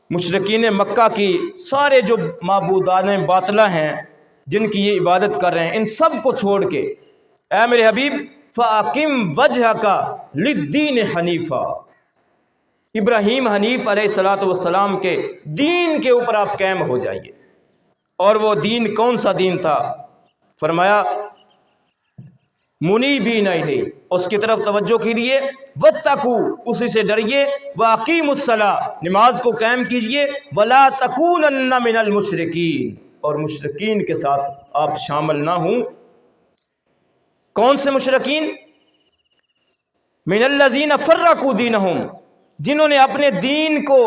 Speaker 1: مشرکین مکہ کی سارے جو معبودان باطلہ ہیں جن کی یہ عبادت کر رہے ہیں، ان سب کو چھوڑ کے اے میرے حبیب فَأَقِمْ وَجْهَكَ لِلدِّينِ حَنِيفًا، ابراہیم حنیف علیہ السلام کے دین کے اوپر آپ قائم ہو جائیے۔ اور وہ دین کون سا دین تھا؟ فرمایا منیبین الیہ، اس کی طرف توجہ کیجیے، واتقوا، اسی سے ڈریے، واقیموا الصلاۃ، نماز کو قائم کیجیے، ولا تکونن من المشرکین، اور مشرکین کے ساتھ آپ شامل نہ ہوں۔ کون سے مشرکین؟ من الذین فرقوا دینہم، جنہوں نے اپنے دین کو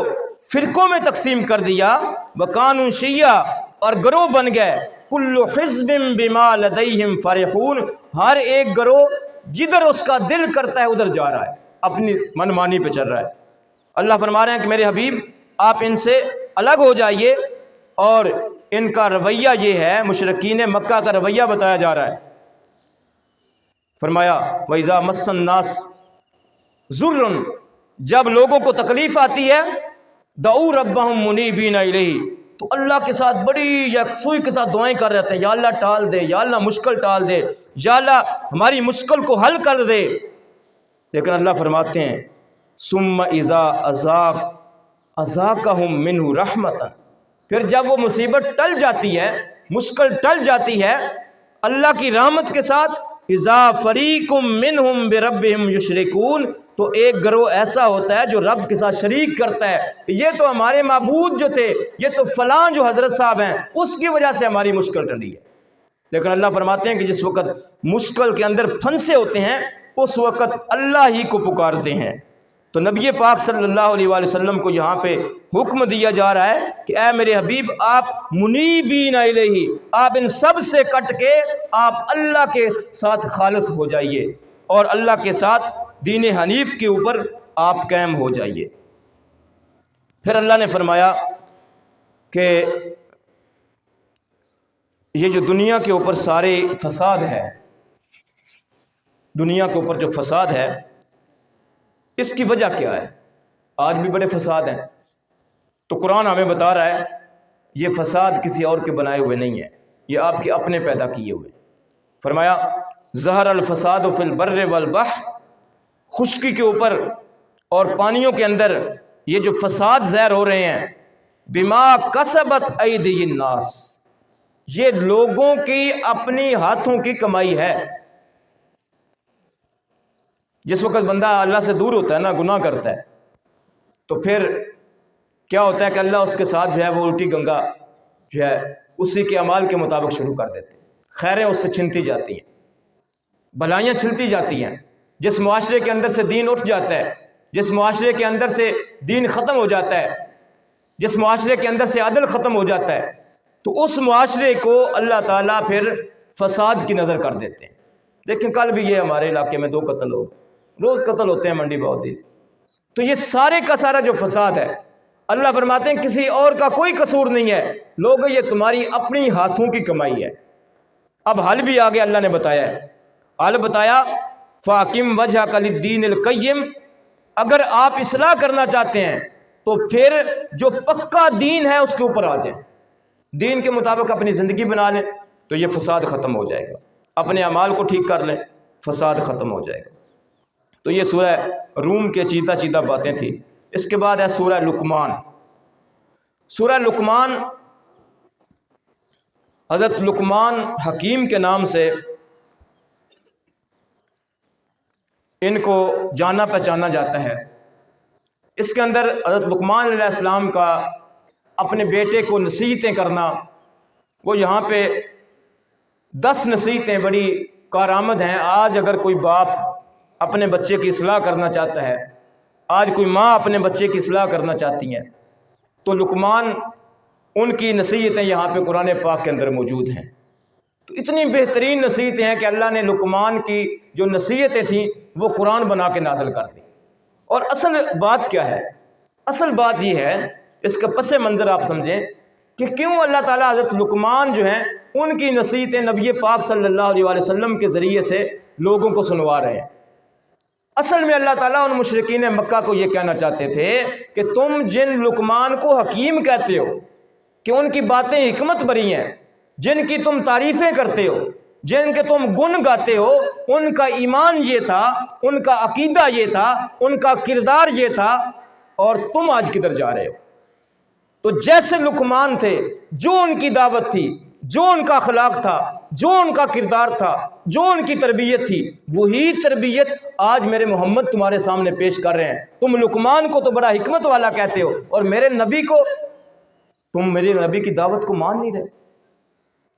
Speaker 1: فرقوں میں تقسیم کر دیا، وکانوا شیعا، اور گروہ بن گئے، کل حزب بما لدیہم فرحون، ہر ایک گروہ جدھر اس کا دل کرتا ہے ادھر جا رہا ہے، اپنی منمانی پہ چل رہا ہے۔ اللہ فرما رہے ہیں کہ میرے حبیب آپ ان سے الگ ہو جائیے، اور ان کا رویہ یہ ہے، مشرکین مکہ کا رویہ بتایا جا رہا ہے۔ فرمایا وَإِذَا مَسَّ النَّاسَ ضُرٌّ، جب لوگوں کو تکلیف آتی ہے، دعوا ربہم منیبین الیہ، تو اللہ کے ساتھ بڑی یکسوئی کے ساتھ دعائیں کر رہتے ہیں، یا اللہ ٹال دے، یا اللہ مشکل ٹال دے، یا اللہ ہماری مشکل کو حل کر دے۔ لیکن اللہ فرماتے ہیں ثم اذا اذاقہم منہ رحمتا، پھر جب وہ مصیبت ٹل جاتی ہے، مشکل ٹل جاتی ہے، اللہ کی رحمت کے ساتھ اذا فریق منہم بربہم یشرکون، تو ایک گروہ ایسا ہوتا ہے جو رب کے ساتھ شریک کرتا ہے، یہ تو ہمارے معبود جو تھے، یہ تو فلاں جو حضرت صاحب ہیں اس کی وجہ سے ہماری مشکل ٹلی ہے۔ لیکن اللہ فرماتے ہیں کہ جس وقت مشکل کے اندر پھنسے ہوتے ہیں اس وقت اللہ ہی کو پکارتے ہیں۔ تو نبی پاک صلی اللہ علیہ وآلہ وسلم کو یہاں پہ حکم دیا جا رہا ہے کہ اے میرے حبیب، آپ منیبین الیہ، آپ ان سب سے کٹ کے آپ اللہ کے ساتھ خالص ہو جائیے اور اللہ کے ساتھ دین حنیف کے اوپر آپ قائم ہو جائیے۔ پھر اللہ نے فرمایا کہ یہ جو دنیا کے اوپر سارے فساد ہے، دنیا کے اوپر جو فساد ہے اس کی وجہ کیا ہے؟ آج بھی بڑے فساد ہیں، تو قرآن ہمیں بتا رہا ہے یہ فساد کسی اور کے بنائے ہوئے نہیں ہے، یہ آپ کے اپنے پیدا کیے ہوئے۔ فرمایا ظہر الفساد فی البر والبحر، خشکی کے اوپر اور پانیوں کے اندر یہ جو فساد ظاہر ہو رہے ہیں، بما کسبت ایدی الناس، یہ لوگوں کی اپنی ہاتھوں کی کمائی ہے۔ جس وقت بندہ اللہ سے دور ہوتا ہے نا، گناہ کرتا ہے، تو پھر کیا ہوتا ہے کہ اللہ اس کے ساتھ جو ہے وہ الٹی گنگا جو ہے اسی کے اعمال کے مطابق شروع کر دیتے ہیں، خیریں اس سے چھنتی جاتی ہیں، بھلائیاں چھلتی جاتی ہیں۔ جس معاشرے کے اندر سے دین اٹھ جاتا ہے، جس معاشرے کے اندر سے دین ختم ہو جاتا ہے، جس معاشرے کے اندر سے عدل ختم ہو جاتا ہے، تو اس معاشرے کو اللہ تعالیٰ پھر فساد کی نظر کر دیتے ہیں۔ لیکن کل بھی یہ ہمارے علاقے میں 2 قتل ہو، روز قتل ہوتے ہیں منڈی بہودی۔ تو یہ سارے کا سارا جو فساد ہے، اللہ فرماتے ہیں کسی اور کا کوئی قصور نہیں ہے، لوگوں یہ تمہاری اپنی ہاتھوں کی کمائی ہے۔ اب حل بھی آگے اللہ نے بتایا ہے، حل بتایا فَأَقِمْ وَجْهَكَ لِلدِّينِ الْقَيِّمِ، اگر آپ اصلاح کرنا چاہتے ہیں تو پھر جو پکا دین ہے اس کے اوپر آ جائیں، دین کے مطابق اپنی زندگی بنا لیں تو یہ فساد ختم ہو جائے گا، اپنے اعمال کو ٹھیک کر لیں، فساد ختم ہو جائے گا۔ تو یہ سورہ روم کے چیدہ باتیں تھیں۔ اس کے بعد ہے سورہ لقمان۔ سورہ لقمان حضرت لقمان حکیم کے نام سے ان کو جانا پہچانا جاتا ہے۔ اس کے اندر حضرت لقمان علیہ السلام کا اپنے بیٹے کو نصیحتیں کرنا، وہ یہاں پہ 10 نصیحتیں بڑی کارآمد ہیں۔ آج اگر کوئی باپ اپنے بچے کی اصلاح کرنا چاہتا ہے، آج کوئی ماں اپنے بچے کی اصلاح کرنا چاہتی ہیں، تو لقمان ان کی نصیحتیں یہاں پہ قرآن پاک کے اندر موجود ہیں۔ تو اتنی بہترین نصیحتیں ہیں کہ اللہ نے لقمان کی جو نصیحتیں تھیں وہ قرآن بنا کے نازل کر دی۔ اور اصل بات کیا ہے؟ اصل بات یہ ہے، اس کا پس منظر آپ سمجھیں کہ کیوں اللہ تعالیٰ حضرت لقمان جو ہیں ان کی نصیحتیں نبی پاک صلی اللہ علیہ وآلہ وسلم کے ذریعے سے لوگوں کو سنوا رہے ہیں۔ اصل میں اللہ تعالیٰ ان مشرکین مکہ کو یہ کہنا چاہتے تھے کہ تم جن لقمان کو حکیم کہتے ہو، کہ ان کی باتیں حکمت بری ہیں، جن کی تم تعریفیں کرتے ہو، جن کے تم گن گاتے ہو، ان کا ایمان یہ تھا، ان کا عقیدہ یہ تھا، ان کا کردار یہ تھا، اور تم آج کدھر جا رہے ہو؟ تو جیسے لقمان تھے، جو ان کی دعوت تھی، جو ان کا اخلاق تھا، جو ان کا کردار تھا، جو ان کی تربیت تھی، وہی تربیت آج میرے محمد تمہارے سامنے پیش کر رہے ہیں۔ تم لقمان کو تو بڑا حکمت والا کہتے ہو، اور میرے نبی کو، تم میرے نبی کی دعوت کو مان نہیں رہے۔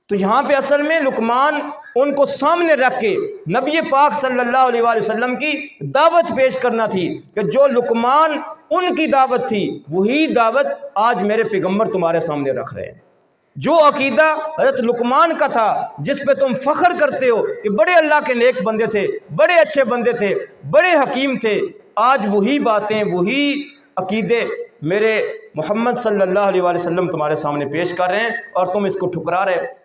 Speaker 1: تو یہاں پہ اصل میں لقمان ان کو سامنے رکھ کے نبی پاک صلی اللہ علیہ وآلہ وسلم کی دعوت پیش کرنا تھی، کہ جو لقمان ان کی دعوت تھی وہی دعوت آج میرے پیغمبر تمہارے سامنے رکھ رہے ہیں۔ جو عقیدہ حضرت لقمان کا تھا، جس پہ تم فخر کرتے ہو کہ بڑے اللہ کے نیک بندے تھے، بڑے اچھے بندے تھے، بڑے حکیم تھے، آج وہی باتیں، وہی عقیدے میرے محمد صلی اللہ علیہ وآلہ وسلم تمہارے سامنے پیش کر رہے ہیں، اور تم اس کو ٹھکرا رہے ہو۔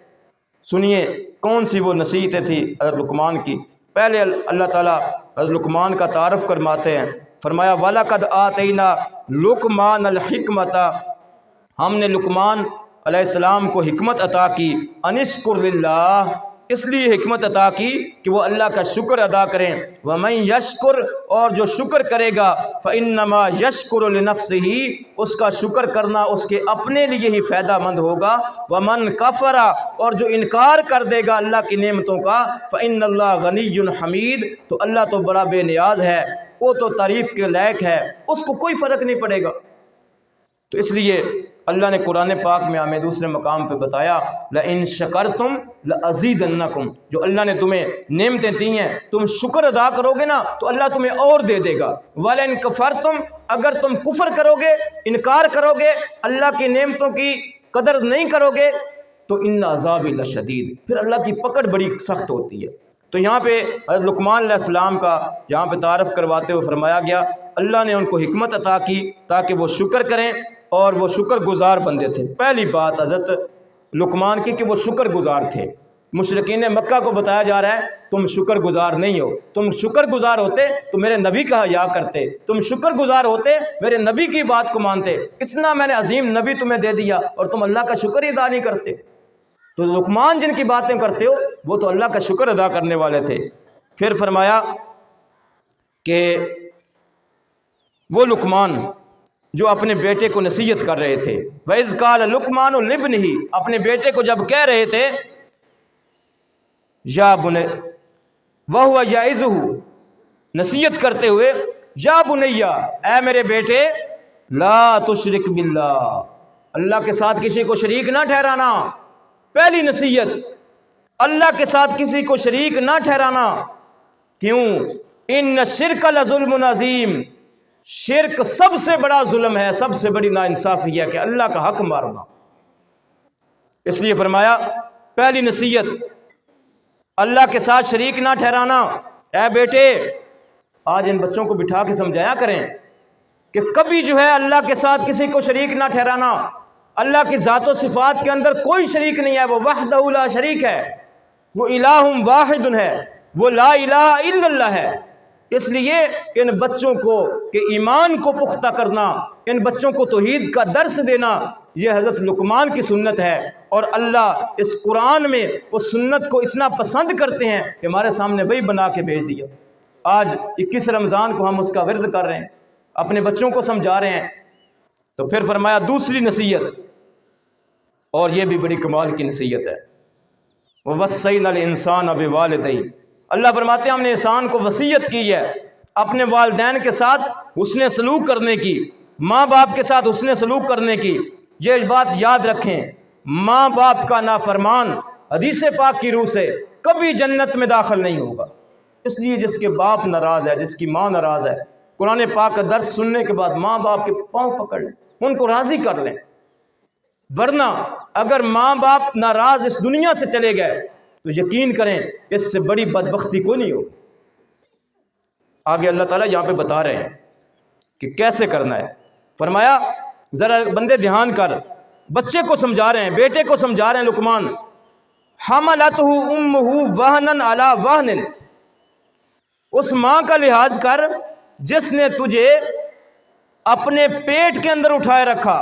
Speaker 1: سنیے کون سی وہ نصیحتیں تھی حضرت لقمان کی۔ پہلے اللہ تعالیٰ حضرت لقمان کا تعارف فرماتے ہیں، فرمایا وَلَقَدْ آتَيْنَا لُقْمَانَ الْحِكْمَةَ، ہم نے لقمان علیہ السلام کو حکمت عطا کی، انشکر للہ، اس لیے حکمت عطا کی کہ وہ اللہ کا شکر ادا کریں۔ وَمَن یشکر، اور جو شکر کرے گا فَإِنَّمَا يَشْكُرُ لِنَفْسِهِ، اس کا شکر کرنا اس کے اپنے لیے ہی فائدہ مند ہوگا۔ وَمَن کفر، اور جو انکار کر دے گا اللہ کی نعمتوں کا فَإِنَّ اللَّهَ غَنِيٌّ حَمِيدٌ، تو اللہ تو بڑا بے نیاز ہے، وہ تو تعریف کے لائق ہے، اس کو کوئی فرق نہیں پڑے گا۔ تو اس لیے اللہ نے قرآن پاک میں ہمیں دوسرے مقام پہ بتایا لَإِن شَكَرْتُمْ لَأَزِيدَنَّكُمْ، جو اللہ نے تمہیں نعمتیں دی ہیں تم شکر ادا کرو گے نا تو اللہ تمہیں اور دے دے گا۔ وَلَئِن كَفَرْتُمْ، اگر تم کفر کرو گے، انکار کرو گے، اللہ کی نعمتوں کی قدر نہیں کرو گے تو إِنَّ عَذَابِي لَشَدِيدٌ، پھر اللہ کی پکڑ بڑی سخت ہوتی ہے۔ تو یہاں پہ حضرت لقمان علیہ السلام کا جہاں پہ تعارف کرواتے ہوئے فرمایا گیا اللہ نے ان کو حکمت عطا کی تاکہ وہ شکر کریں، اور وہ شکر گزار بندے تھے۔ پہلی بات حضرت لقمان کی کہ وہ شکر گزار تھے۔ مشرکین مکہ کو بتایا جا رہا ہے تم شکر گزار نہیں ہو، تم شکر گزار ہوتے تو میرے نبی کا حیا کرتے، تم شکر گزار ہوتے میرے نبی کی بات کو مانتے، اتنا میں نے عظیم نبی تمہیں دے دیا اور تم اللہ کا شکر ہی ادا نہیں کرتے۔ تو لقمان جن کی باتیں کرتے ہو وہ تو اللہ کا شکر ادا کرنے والے تھے۔ پھر فرمایا کہ وہ لقمان جو اپنے بیٹے کو نصیحت کر رہے تھے، وَإِذْ قَالَ لُقْمَانُ لِابْنِهِ، اپنے بیٹے کو جب کہہ رہے تھے یا بنی وَهُوَ يَعِظُهُ، نصیحت کرتے ہوئے یا بنیّا، اے میرے بیٹے لا تشرک باللہ، اللہ کے ساتھ کسی کو شریک نہ ٹھہرانا۔ پہلی نصیحت اللہ کے ساتھ کسی کو شریک نہ ٹھہرانا۔ کیوں؟ ان الشرک لظلم عظیم، شرک سب سے بڑا ظلم ہے، سب سے بڑی ناانصافی ہے کہ اللہ کا حق مارنا۔ اس لیے فرمایا پہلی نصیحت اللہ کے ساتھ شریک نہ ٹھہرانا۔ اے بیٹے، آج ان بچوں کو بٹھا کے سمجھایا کریں کہ کبھی جو ہے اللہ کے ساتھ کسی کو شریک نہ ٹھہرانا۔ اللہ کی ذات و صفات کے اندر کوئی شریک نہیں ہے، وہ وحدہ لا شریک ہے، وہ الہ واحد ہے، وہ لا الہ الا اللہ ہے۔ اس لیے ان بچوں کو کہ ایمان کو پختہ کرنا، ان بچوں کو توحید کا درس دینا، یہ حضرت لقمان کی سنت ہے، اور اللہ اس قرآن میں اس سنت کو اتنا پسند کرتے ہیں کہ ہمارے سامنے وہی بنا کے بھیج دیا۔ آج 21 رمضان کو ہم اس کا ورد کر رہے ہیں، اپنے بچوں کو سمجھا رہے ہیں۔ تو پھر فرمایا دوسری نصیحت، اور یہ بھی بڑی کمال کی نصیحت ہے، وَوَصَّيْنَا الْإِنسَانَ بِوَالِدَيْهِ، اللہ فرماتے ہیں ہم نے انسان کو وصیت کی ہے اپنے والدین کے ساتھ حسن سلوک کرنے کی، ماں باپ کے ساتھ حسن سلوک کرنے کی۔ یہ بات یاد رکھیں، ماں باپ کا نافرمان حدیث پاک کی روح سے کبھی جنت میں داخل نہیں ہوگا۔ اس لیے جس کے باپ ناراض ہے، جس کی ماں ناراض ہے، قرآن پاک کا درس سننے کے بعد ماں باپ کے پاؤں پکڑ لیں، ان کو راضی کر لیں، ورنہ اگر ماں باپ ناراض اس دنیا سے چلے گئے تو یقین کریں اس سے بڑی بدبختی کو نہیں ہوگی۔ آگے اللہ تعالیٰ یہاں پہ بتا رہے ہیں کہ کیسے کرنا ہے۔ فرمایا ذرا بندے دھیان کر، بچے کو سمجھا رہے ہیں، بیٹے کو سمجھا رہے ہیں لقمان، حملتہ امہ وہنا علی وہن، اس ماں کا لحاظ کر جس نے تجھے اپنے پیٹ کے اندر اٹھائے رکھا،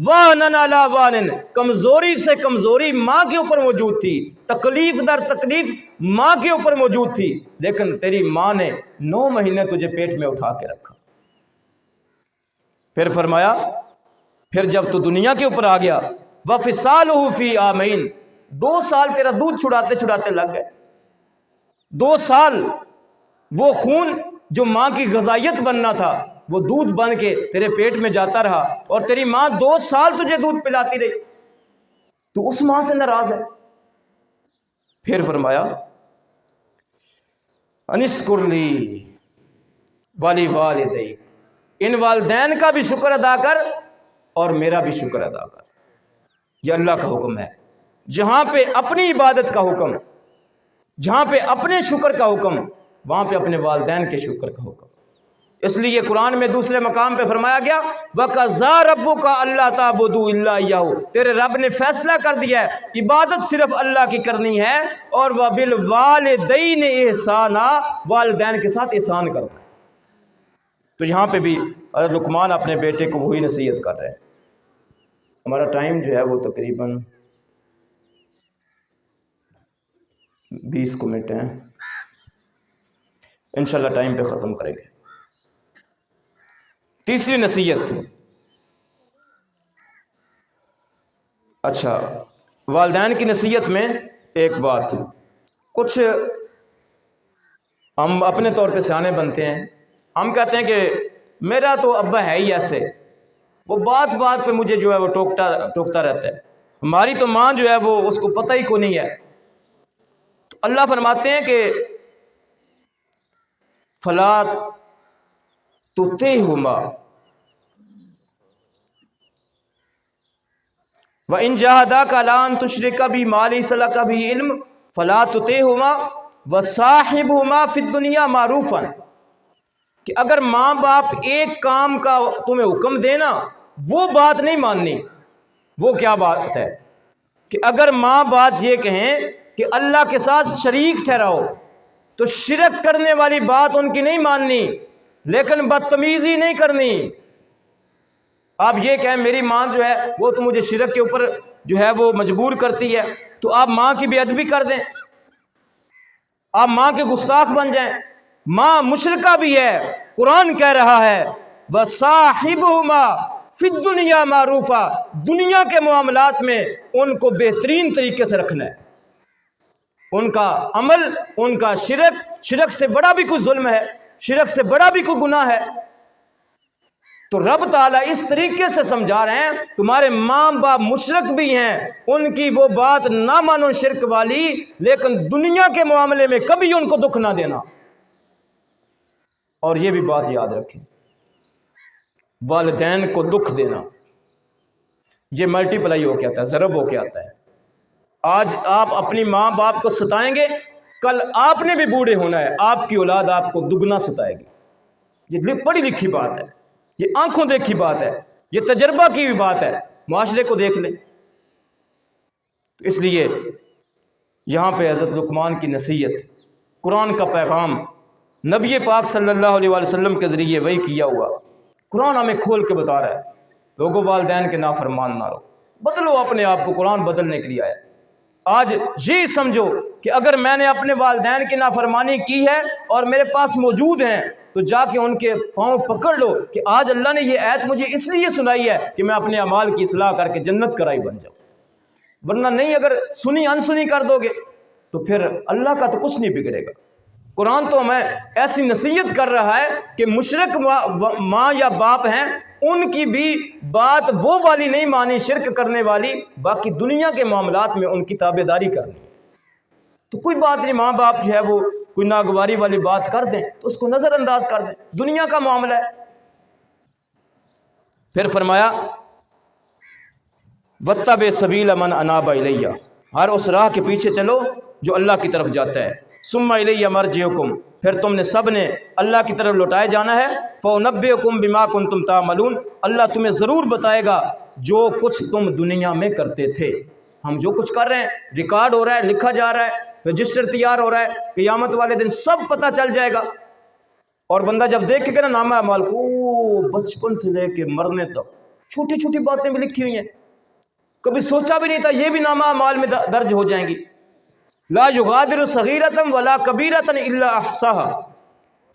Speaker 1: وہنن علی وہن، کمزوری سے کمزوری ماں کے اوپر موجود تھی، تکلیف در تکلیف ماں کے اوپر موجود تھی، لیکن تیری ماں نے 9 مہینے تجھے پیٹ میں اٹھا کے رکھا۔ پھر فرمایا پھر جب تو دنیا کے اوپر آ گیا، وَفِصَالُهُ فِي عَامَيْنِ، 2 سال تیرا دودھ چھڑاتے چھڑاتے لگ گئے، 2 سال وہ خون جو ماں کی غذائیت بننا تھا وہ دودھ بن کے تیرے پیٹ میں جاتا رہا، اور تیری ماں 2 سال تجھے دودھ پلاتی رہی، تو اس ماں سے ناراض ہے۔ پھر فرمایا انشکر لی ولی والدیک، ان والدین کا بھی شکر ادا کر اور میرا بھی شکر ادا کر۔ یہ اللہ کا حکم ہے، جہاں پہ اپنی عبادت کا حکم، جہاں پہ اپنے شکر کا حکم، وہاں پہ اپنے والدین کے شکر کا حکم۔ اس لیے قرآن میں دوسرے مقام پہ فرمایا گیا وَقَضَىٰ رَبُّكَ أَلَّا تَعْبُدُوا إِلَّا إِيَّاهُ، تیرے رب نے فیصلہ کر دیا ہے عبادت صرف اللہ کی کرنی ہے، اور وَبِالْوَالِدَيْنِ إِحْسَانًا، والدین کے ساتھ احسان کرنا ہے۔ تو یہاں پہ بھی حضرت لقمان اپنے بیٹے کو وہی نصیحت کر رہے ہیں۔ ہمارا ٹائم جو ہے وہ تقریباً 20 کو منٹ ہیں، انشاءاللہ ٹائم پہ ختم کریں گے۔ تیسری نصیحت، اچھا والدین کی نصیحت میں ایک بات، کچھ ہم اپنے طور پہ سیانے بنتے ہیں، ہم کہتے ہیں کہ میرا تو ابا ہے ہی ایسے، وہ بات بات پہ مجھے جو ہے وہ ٹوکتا رہتا ہے، ہماری تو ماں جو ہے وہ اس کو پتہ ہی کو نہیں ہے۔ تو اللہ فرماتے ہیں کہ فلا تطعهما وَإِن جَاهَدَاكَ عَلَىٰ أَن تُشْرِكَ بِي مَا لَيْسَ لَكَ بِهِ عِلْمٌ فَلَا تُطِعْهُمَا وَصَاحِبْهُمَا فِي الدُّنْيَا مَعْرُوفًا، کہ اگر ماں باپ ایک کام کا تمہیں حکم دینا وہ بات نہیں ماننی۔ وہ کیا بات ہے کہ اگر ماں باپ یہ کہیں کہ اللہ کے ساتھ شریک ٹھہراؤ تو شرک کرنے والی بات ان کی نہیں ماننی، لیکن بدتمیزی نہیں کرنی۔ آپ یہ کہیں میری ماں جو ہے وہ تو مجھے شرک کے اوپر جو ہے وہ مجبور کرتی ہے، تو آپ ماں کی بے ادبی کر دیں، آپ ماں کے گستاخ بن جائیں۔ ماں مشرکہ بھی ہے، قرآن کہہ رہا ہے وَصَاحِبْهُمَا فِي الدُّنْيَا مَعْرُوفًا، دنیا کے معاملات میں ان کو بہترین طریقے سے رکھنا ہے۔ ان کا عمل، ان کا شرک سے بڑا بھی کوئی ظلم ہے، شرک سے بڑا بھی کوئی گناہ ہے، تو رب تعالیٰ اس طریقے سے سمجھا رہے ہیں تمہارے ماں باپ مشرک بھی ہیں، ان کی وہ بات نہ مانو شرک والی، لیکن دنیا کے معاملے میں کبھی ان کو دکھ نہ دینا۔ اور یہ بھی بات یاد رکھیں، والدین کو دکھ دینا یہ ملٹی پلائی ہو کے آتا ہے، ضرب ہو کے آتا ہے۔ آج آپ اپنی ماں باپ کو ستائیں گے، کل آپ نے بھی بوڑھے ہونا ہے، آپ کی اولاد آپ کو دگنا ستائے گی۔ یہ پڑھی لکھی بات ہے، یہ آنکھوں دیکھی بات ہے، یہ تجربہ کی بھی بات ہے، معاشرے کو دیکھ لیں۔ تو اس لیے یہاں پہ حضرت لقمان کی نصیحت، قرآن کا پیغام، نبی پاک صلی اللہ علیہ وآلہ وسلم کے ذریعے وحی کیا ہوا، قرآن ہمیں کھول کے بتا رہا ہے لوگوں والدین کے نافرمان نہ رہو، بدلو اپنے آپ کو، قرآن بدلنے کے لیے آیا۔ آج یہ سمجھو کہ اگر میں نے اپنے والدین کی نافرمانی کی ہے اور میرے پاس موجود ہیں تو جا کے ان کے پاؤں پکڑ لو کہ آج اللہ نے یہ آیت مجھے اس لیے سنائی ہے کہ میں اپنے اعمال کی اصلاح کر کے جنت کرائی بن جاؤں، ورنہ نہیں، اگر سنی انسنی کر دو گے تو پھر اللہ کا تو کچھ نہیں بگڑے گا۔ قرآن تو ہمیں ایسی نصیحت کر رہا ہے کہ مشرک ماں یا باپ ہیں، ان کی بھی بات وہ والی نہیں مانی، شرک کرنے والی، باقی دنیا کے معاملات میں ان کی تابعداری کرنی۔ تو کوئی بات نہیں، ماں باپ جو ہے وہ کوئی ناگواری والی بات کر دیں تو اس کو نظر انداز کر دیں، دنیا کا معاملہ ہے۔ پھر فرمایا وَاتَّبِعْ سَبِيلَ مَنْ أَنَابَ إِلَيَّ، ہر اس راہ کے پیچھے چلو جو اللہ کی طرف جاتا ہے۔ ثُمَّ إِلَيَّ مَرْجِعُكُمْ، پھر تم نے سب نے اللہ کی طرف لوٹائے جانا ہے۔ فَأُنَبِّئُكُمْ بِمَا كُنْتُمْ تَعْمَلُونَ، اللہ تمہیں ضرور بتائے گا جو کچھ تم دنیا میں کرتے تھے۔ ہم جو کچھ کر رہے ہیں ریکارڈ ہو رہا ہے، لکھا جا رہا ہے، رجسٹر تیار ہو رہا ہے، قیامت والے دن سب پتہ چل جائے گا۔ اور بندہ جب دیکھے گا نا نامہ اعمال کو، بچپن سے لے کے مرنے تک چھوٹی چھوٹی باتیں بھی لکھی ہوئی ہیں، کبھی سوچا بھی نہیں تھا یہ بھی نامہ اعمال میں درج ہو جائیں گی۔ لا یغادر صغیرۃ ولا کبیرۃ الا احصاها،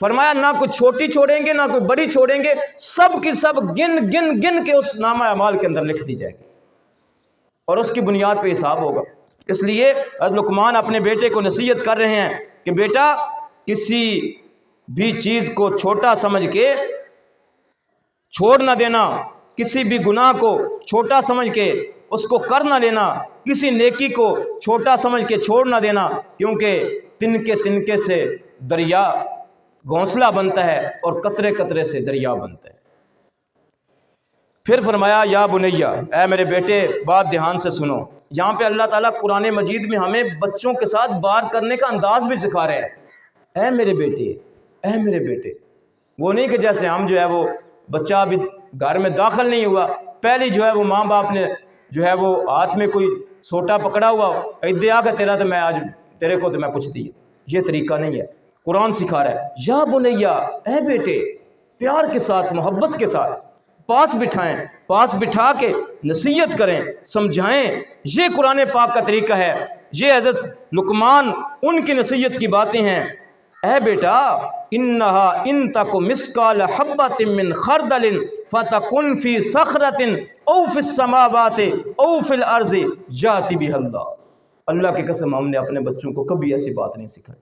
Speaker 1: فرمایا نہ کوئی چھوٹی چھوڑیں گے نہ کوئی بڑی چھوڑیں گے، سب کی سب گن گن گن کے اس نامہ اعمال کے اندر لکھ دی جائے گی، اور اس کی بنیاد پہ حساب ہوگا۔ اس لیے لقمان اپنے بیٹے کو نصیحت کر رہے ہیں کہ بیٹا کسی بھی چیز کو چھوٹا سمجھ کے چھوڑ نہ دینا، کسی بھی گناہ کو چھوٹا سمجھ کے اس کو کر نہ لینا، کسی نیکی کو چھوٹا سمجھ کے چھوڑ نہ دینا، کیونکہ تنکے تنکے سے دریا گھونسلہ بنتا ہے اور قطرے قطرے سے دریا بنتا ہے۔ پھر فرمایا یا بنیا، اے میرے بیٹے بات دھیان سے سنو۔ یہاں پہ اللہ تعالیٰ قرآن مجید میں ہمیں بچوں کے ساتھ بات کرنے کا انداز بھی سکھا رہے ہیں۔ اے میرے بیٹے، اے میرے بیٹے، وہ نہیں کہ جیسے ہم جو ہے وہ بچہ ابھی گھر میں داخل نہیں ہوا، پہلی جو ہے وہ ماں باپ نے جو ہے وہ ہاتھ میں کوئی سوٹا پکڑا ہوا ادے آ کے تیرا تو میں آج تیرے کو تو میں پوچھتی ہوں، یہ طریقہ نہیں ہے۔ قرآن سکھا رہا ہے یا بنیا، اے بیٹے، پیار کے ساتھ، محبت کے ساتھ، پاس بٹھائیں، پاس بٹھا کے نصیحت کریں، سمجھائیں۔ یہ قرآن پاک کا طریقہ ہے، یہ حضرت لقمان ان کی نصیحت کی باتیں ہیں۔ اے بیٹا انہا ان تک مثقال حبۃ من خردل فتکن فی صخرۃ او فی السماوات او فی الارض یأتی بہا اللہ۔ اللہ کی قسم ہم نے اپنے بچوں کو کبھی ایسی بات نہیں سکھائی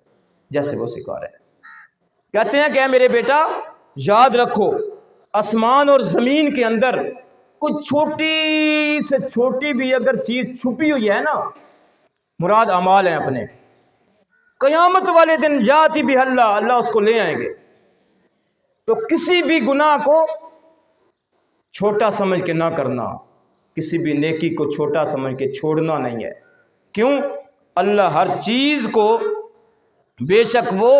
Speaker 1: جیسے وہ سکھا رہے ہیں۔ کہتے ہیں کہ اے میرے بیٹا یاد رکھو، آسمان اور زمین کے اندر کوئی چھوٹی سے چھوٹی بھی اگر چیز چھپی ہوئی ہے نا، مراد اعمال ہیں اپنے، قیامت والے دن یاتی بھی اللہ اس کو لے آئیں گے۔ تو کسی بھی گناہ کو چھوٹا سمجھ کے نہ کرنا، کسی بھی نیکی کو چھوٹا سمجھ کے چھوڑنا نہیں ہے۔ کیوں؟ اللہ ہر چیز کو بے شک وہ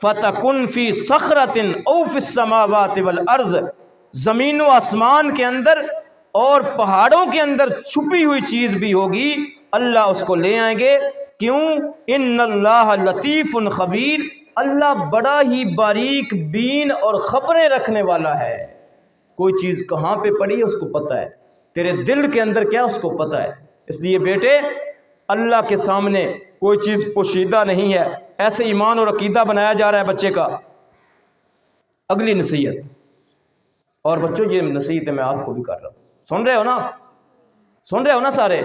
Speaker 1: فَتَكُنْ فِي صَخْرَةٍ أَوْ فِي السَّمَاوَاتِ وَالْأَرْضِ، زمین و آسمان کے اندر اور پہاڑوں کے اندر چھپی ہوئی چیز بھی ہوگی، اللہ اس کو لے آئیں گے۔ کیوں؟ ان اللہ لطیف خبیر، اللہ بڑا ہی باریک بین اور خبریں رکھنے والا ہے۔ کوئی چیز کہاں پہ پڑی ہے اس کو پتہ ہے، تیرے دل کے اندر کیا اس کو پتہ ہے۔ اس لیے بیٹے اللہ کے سامنے کوئی چیز پوشیدہ نہیں ہے، ایسے ایمان اور عقیدہ بنایا جا رہا ہے بچے کا۔ اگلی نصیحت، اور بچوں یہ نصیحتیں میں آپ کو بھی کر رہا ہوں، سن رہے ہو نا؟ سن رہے ہو نا سارے؟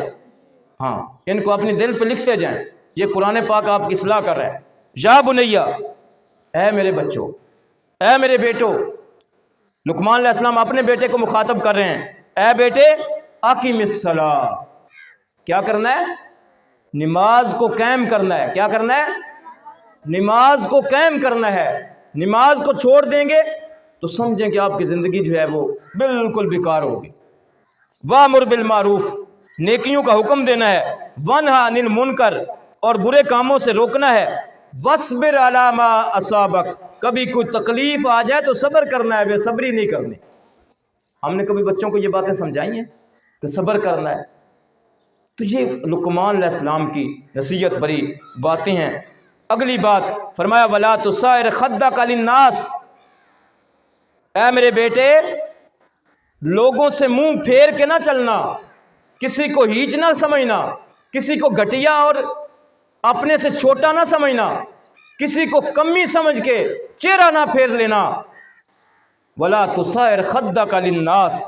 Speaker 1: ہاں، ان کو اپنے دل پہ لکھتے جائیں، یہ قرآن پاک آپ کی اصلاح کر رہا ہے۔ یا بنیا، اے میرے بچوں، اے میرے بیٹو، لقمان علیہ السلام اپنے بیٹے کو مخاطب کر رہے ہیں۔ اے بیٹے اقیم الصلاۃ، کیا کرنا ہے؟ نماز کو قائم کرنا ہے۔ کیا کرنا ہے؟ نماز کو قائم کرنا ہے۔ نماز کو چھوڑ دیں گے تو سمجھیں کہ آپ کی زندگی جو ہے وہ بالکل بیکار ہوگی۔ وامر بالمعروف، نیکیوں کا حکم دینا ہے، ونہا عن المنکر، اور برے کاموں سے روکنا ہے، وصبر علی ما اصابک، کبھی کوئی تکلیف آ جائے تو صبر کرنا ہے، بے صبری نہیں کرنی۔ ہم نے کبھی بچوں کو یہ باتیں سمجھائی ہیں کہ صبر کرنا ہے؟ تو یہ لقمان علیہ السلام کی نصیحت بری باتیں ہیں۔ اگلی بات فرمایا ولا تصائر خدک للناس، اے میرے بیٹے لوگوں سے منہ پھیر کے نہ چلنا، کسی کو ہیچ نہ سمجھنا، کسی کو گھٹیا اور اپنے سے چھوٹا نہ سمجھنا، کسی کو کمی سمجھ کے چہرہ نہ پھیر لینا۔ ولا تصائر خدک للناس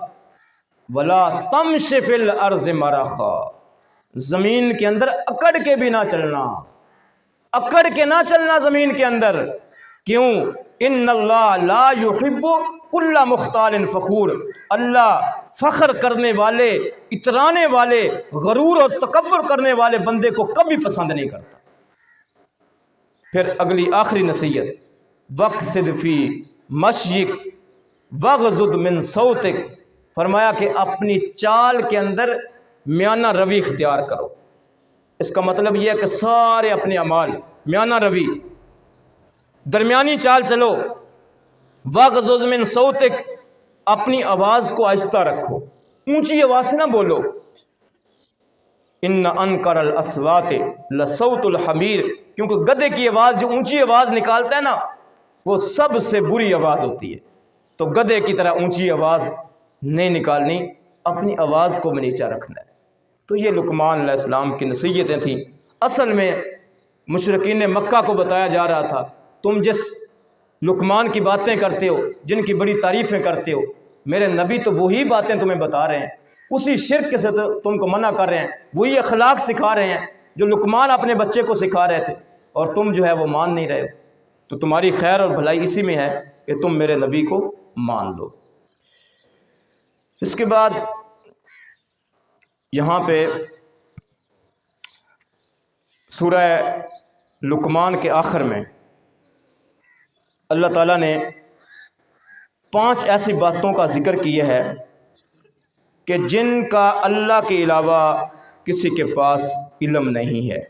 Speaker 1: ولا تمش فی الارض مرحا، زمین کے اندر اکڑ کے بھی نہ چلنا، اکڑ کے نہ چلنا زمین کے اندر۔ کیوں؟ ان اللہ لا یحب کل مختال فخور، اللہ فخر کرنے والے، اترانے والے، غرور اور تکبر کرنے والے بندے کو کبھی پسند نہیں کرتا۔ پھر اگلی آخری نصیحت، وقصد فی مشیک وغضض من صوتک، فرمایا کہ اپنی چال کے اندر میانہ روی اختیار کرو۔ اس کا مطلب یہ ہے کہ سارے اپنے اعمال میانہ روی، درمیانی چال چلو۔ وغضض من صوتک، اپنی آواز کو آہستہ رکھو، اونچی آواز سے نہ بولو۔ ان انکر الاصوات لصوت الحمیر، کیونکہ گدھے کی آواز جو اونچی آواز نکالتا ہے نا وہ سب سے بری آواز ہوتی ہے۔ تو گدھے کی طرح اونچی آواز نہیں نکالنی، اپنی آواز کو بھی نیچا رکھنا ہے۔ تو یہ لقمان علیہ السلام کی نصیحتیں تھیں۔ اصل میں مشرکین مکہ کو بتایا جا رہا تھا تم جس لقمان کی باتیں کرتے ہو، جن کی بڑی تعریفیں کرتے ہو، میرے نبی تو وہی باتیں تمہیں بتا رہے ہیں، اسی شرک سے تم کو منع کر رہے ہیں، وہی اخلاق سکھا رہے ہیں جو لقمان اپنے بچے کو سکھا رہے تھے، اور تم جو ہے وہ مان نہیں رہے ہو۔ تو تمہاری خیر اور بھلائی اسی میں ہے کہ تم میرے نبی کو مان لو۔ اس کے بعد یہاں پہ سورہ لقمان کے آخر میں اللہ تعالیٰ نے 5 ایسی باتوں کا ذکر کیا ہے کہ جن کا اللہ کے علاوہ کسی کے پاس علم نہیں ہے۔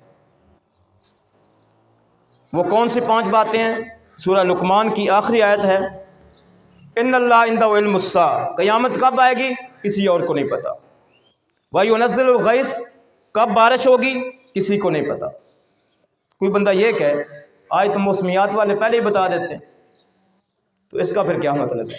Speaker 1: وہ کون سی 5 باتیں ہیں؟ سورہ لقمان کی آخری آیت ہے، ان اللہ عندہ علم الساعہ، قیامت کب آئے گی کسی اور کو نہیں پتا۔ وَيُنَزِّلُ الْغَيْثَ، کب بارش ہوگی کسی کو نہیں پتا۔ کوئی بندہ یہ کہے آج تو موسمیات والے پہلے ہی بتا دیتے ہیں، تو اس کا پھر کیا مطلب ہے؟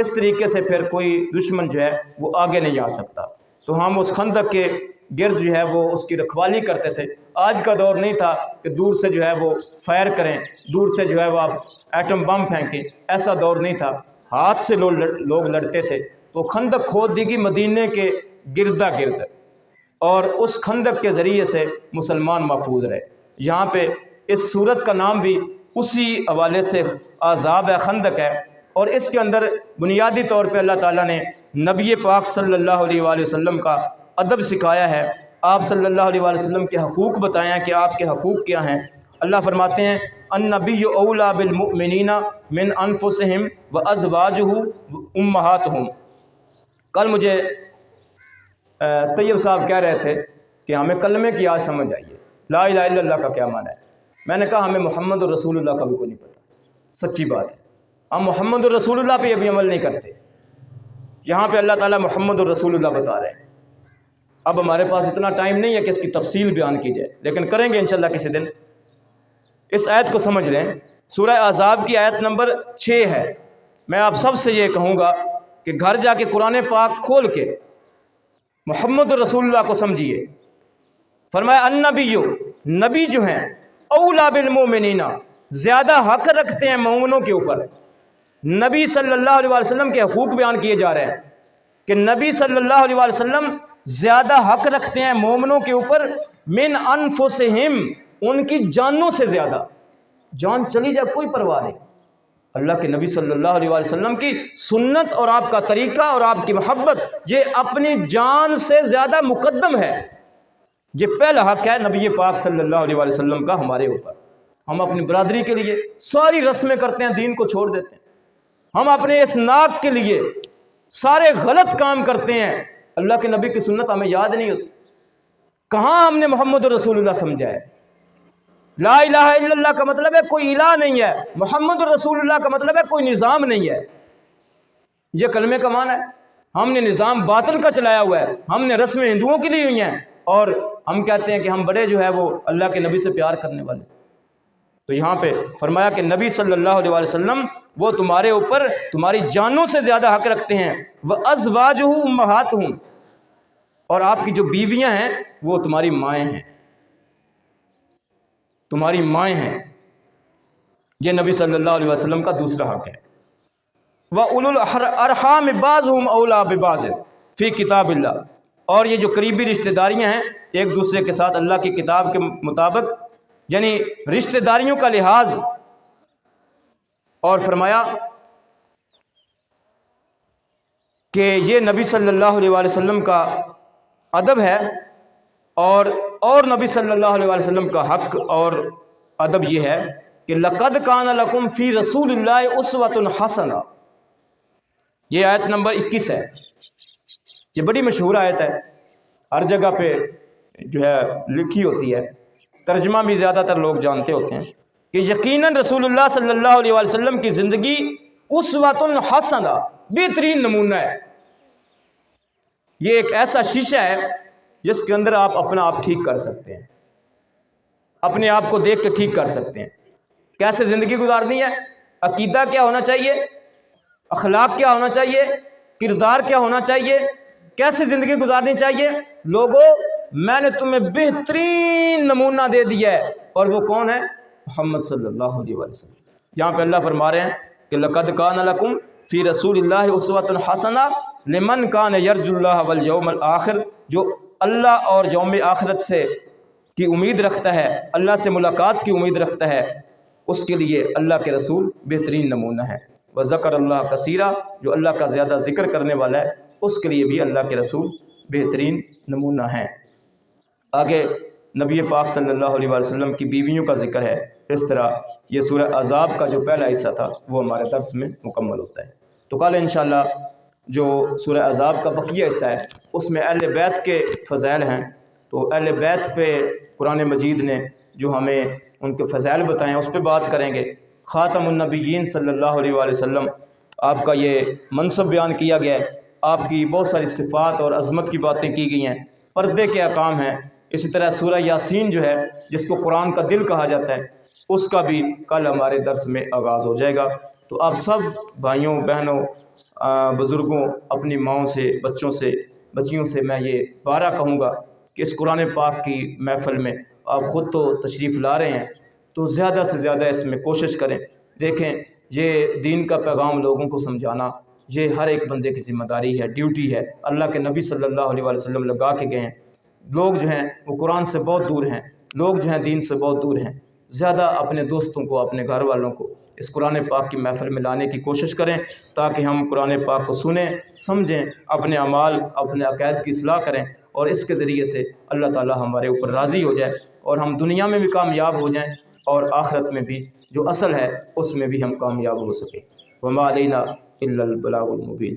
Speaker 1: اس طریقے سے پھر کوئی دشمن جو ہے وہ آگے نہیں آ سکتا۔ تو ہم اس خندق کے گرد جو ہے وہ اس کی رکھوالی کرتے تھے۔ آج کا دور نہیں تھا کہ دور سے جو ہے وہ فائر کریں، دور سے جو ہے وہ آپ ایٹم بم پھینکیں، ایسا دور نہیں تھا، ہاتھ سے لوگ لڑتے تھے۔ تو خندق کھود دی گئی مدینے کے گردا گرد، اور اس خندق کے ذریعے سے مسلمان محفوظ رہے۔ یہاں پہ اس سورت کا نام بھی اسی حوالے سے احزاب خندق ہے، اور اس کے اندر بنیادی طور پہ اللہ تعالیٰ نے نبی پاک صلی اللہ علیہ وآلہ وسلم کا ادب سکھایا ہے، آپ صلی اللہ علیہ وآلہ وسلم کے حقوق بتایا ہیں کہ آپ کے حقوق کیا ہیں۔ اللہ فرماتے ہیں النبی اولیٰ بالمؤمنین من انفسہم وازواجہ امہاتہم۔ کل مجھے طیب صاحب کہہ رہے تھے کہ ہمیں کلمے کی آج سمجھ آئیے، لا الہ الا اللہ کا کیا معنی ہے۔ میں نے کہا ہمیں محمد الرسول اللہ کا بھی کوئی نہیں پتہ، سچی بات ہے، ہم محمد الرسول اللہ پہ ابھی عمل نہیں کرتے۔ یہاں پہ اللہ تعالیٰ محمد الرسول اللہ بتا رہے ہیں۔ اب ہمارے پاس اتنا ٹائم نہیں ہے کہ اس کی تفصیل بیان کی جائے، لیکن کریں گے انشاءاللہ کسی دن۔ اس آیت کو سمجھ لیں، سورہ احزاب کی آیت نمبر 6 ہے۔ میں آپ سب سے یہ کہوں گا کہ گھر جا کے قرآن پاک کھول کے محمد رسول اللہ کو سمجھیے۔ فرمایا النبی، نبی جو ہیں اولیٰ بالمؤمنین، زیادہ حق رکھتے ہیں مومنوں کے اوپر۔ نبی صلی اللہ علیہ وسلم کے حقوق بیان کیے جا رہے ہیں کہ نبی صلی اللہ علیہ وسلم زیادہ حق رکھتے ہیں مومنوں کے اوپر، من انفسہم، ان کی جانوں سے زیادہ۔ جان چلی جائے کوئی پرواہ نہیں، اللہ کے نبی صلی اللہ علیہ وسلم کی سنت اور آپ کا طریقہ اور آپ کی محبت یہ اپنی جان سے زیادہ مقدم ہے۔ یہ پہلا حق ہے نبی پاک صلی اللہ علیہ وسلم کا ہمارے اوپر۔ ہم اپنی برادری کے لیے ساری رسمیں کرتے ہیں، دین کو چھوڑ دیتے ہیں۔ ہم اپنے اس ناک کے لیے سارے غلط کام کرتے ہیں، اللہ کے نبی کی سنت ہمیں یاد نہیں ہوتی۔ کہاں ہم نے محمد رسول اللہ سمجھا ہے؟ لا الہ الا اللہ کا مطلب ہے کوئی الہ نہیں ہے، محمد رسول اللہ کا مطلب ہے کوئی نظام نہیں ہے۔ یہ کلمے کا معنی ہے۔ ہم نے نظام باطل کا چلایا ہوا ہے، ہم نے رسمیں ہندوؤں کی لی ہوئی ہیں، اور ہم کہتے ہیں کہ ہم بڑے جو ہے وہ اللہ کے نبی سے پیار کرنے والے۔ تو یہاں پہ فرمایا کہ نبی صلی اللہ علیہ وسلم وہ تمہارے اوپر تمہاری جانوں سے زیادہ حق رکھتے ہیں، وَأَزْوَاجُهُ أُمَّهَاتُهُمْ، اور آپ کی جو بیویاں ہیں وہ تمہاری مائیں ہیں، تمہاری مائیں ہیں۔ یہ نبی صلی اللہ علیہ وسلم کا دوسرا حق ہے۔ وَأُولُو الْأَرْحَامِ بَعْضُهُمْ أَوْلَىٰ بِبَعْضٍ فِي کتاب اللہ، اور یہ جو قریبی رشتہ داریاں ہیں ایک دوسرے کے ساتھ اللہ کی کتاب کے مطابق، یعنی رشتہ داریوں کا لحاظ۔ اور فرمایا کہ یہ نبی صلی اللہ علیہ وسلم کا ادب ہے، اور نبی صلی اللہ علیہ وسلم کا حق اور ادب یہ ہے کہ لَقَدْ كَانَ لَكُمْ فِي رَسُولِ اللَّهِ أُسْوَةٌ حَسَنَةٌ۔ یہ آیت نمبر 21 ہے، یہ بڑی مشہور آیت ہے، ہر جگہ پہ جو ہے لکھی ہوتی ہے، ترجمہ بھی زیادہ تر لوگ جانتے ہوتے ہیں کہ یقیناً رسول اللہ صلی اللہ علیہ وسلم کی زندگی اسوۃ حسنہ، بہترین نمونہ ہے۔ یہ ایک ایسا شیشہ ہے جس کے اندر آپ اپنا آپ ٹھیک کر سکتے ہیں، اپنے آپ کو دیکھ کے ٹھیک کر سکتے ہیں۔ کیسے زندگی گزارنی ہے، عقیدہ کیا ہونا چاہیے، اخلاق کیا ہونا چاہیے، کردار کیا ہونا چاہیے، کیسے زندگی گزارنی چاہیے۔ لوگوں، میں نے تمہیں بہترین نمونہ دے دیا ہے، اور وہ کون ہے؟ محمد صلی اللہ علیہ وسلم۔ یہاں پہ اللہ فرما رہے ہیں کہ لَقَدْ كَانَ لَكُمْ فِي رَسُولِ اللَّهِ أُسْوَةٌ حَسَنَةٌ لِمَنْ كَانَ يَرْجُو اللَّهَ وَالْيَوْمَ الْآخِرَ، جو اللہ اور یوم آخرت سے کی امید رکھتا ہے، اللہ سے ملاقات کی امید رکھتا ہے، اس کے لیے اللہ کے رسول بہترین نمونہ ہے۔ وَذَكَرَ اللَّهَ كَثِيرًا، جو اللہ کا زیادہ ذکر کرنے والا ہے اس کے لیے بھی اللہ کے رسول بہترین نمونہ ہیں۔ آگے نبی پاک صلی اللہ علیہ وسلم کی بیویوں کا ذکر ہے۔ اس طرح یہ سورہ احزاب کا جو پہلا حصہ تھا وہ ہمارے درس میں مکمل ہوتا ہے۔ تو کل انشاءاللہ جو سورہ احزاب کا بقیہ حصہ ہے اس میں اہل بیت کے فضائل ہیں، تو اہل بیت پہ قرآن مجید نے جو ہمیں ان کے فضائل بتائے ہیں اس پہ بات کریں گے۔ خاتم النبیین صلی اللہ علیہ وسلم، آپ کا یہ منصب بیان کیا گیا ہے، آپ کی بہت ساری صفات اور عظمت کی باتیں کی گئی ہیں، پردے کے احکام ہیں۔ اسی طرح سورہ یاسین جو ہے جس کو قرآن کا دل کہا جاتا ہے، اس کا بھی کل ہمارے درس میں آغاز ہو جائے گا۔ تو آپ سب بھائیوں بہنوں بزرگوں، اپنی ماؤں سے، بچوں سے، بچیوں سے میں یہ بارہ کہوں گا کہ اس قرآن پاک کی محفل میں آپ خود تو تشریف لا رہے ہیں تو زیادہ سے زیادہ اس میں کوشش کریں۔ دیکھیں، یہ دین کا پیغام لوگوں کو سمجھانا یہ ہر ایک بندے کی ذمہ داری ہے، ڈیوٹی ہے۔ اللہ کے نبی صلی اللہ علیہ وسلم لگا کے گئے ہیں۔ لوگ جو ہیں وہ قرآن سے بہت دور ہیں، لوگ جو ہیں دین سے بہت دور ہیں۔ زیادہ اپنے دوستوں کو، اپنے گھر والوں کو اس قرآن پاک کی محفل میں لانے کی کوشش کریں تاکہ ہم قرآن پاک کو سنیں، سمجھیں، اپنے اعمال، اپنے عقائد کی اصلاح کریں اور اس کے ذریعے سے اللہ تعالی ہمارے اوپر راضی ہو جائے اور ہم دنیا میں بھی کامیاب ہو جائیں اور آخرت میں بھی جو اصل ہے اس میں بھی ہم کامیاب ہو سکیں۔ وما علینا الا البلاغ المبین۔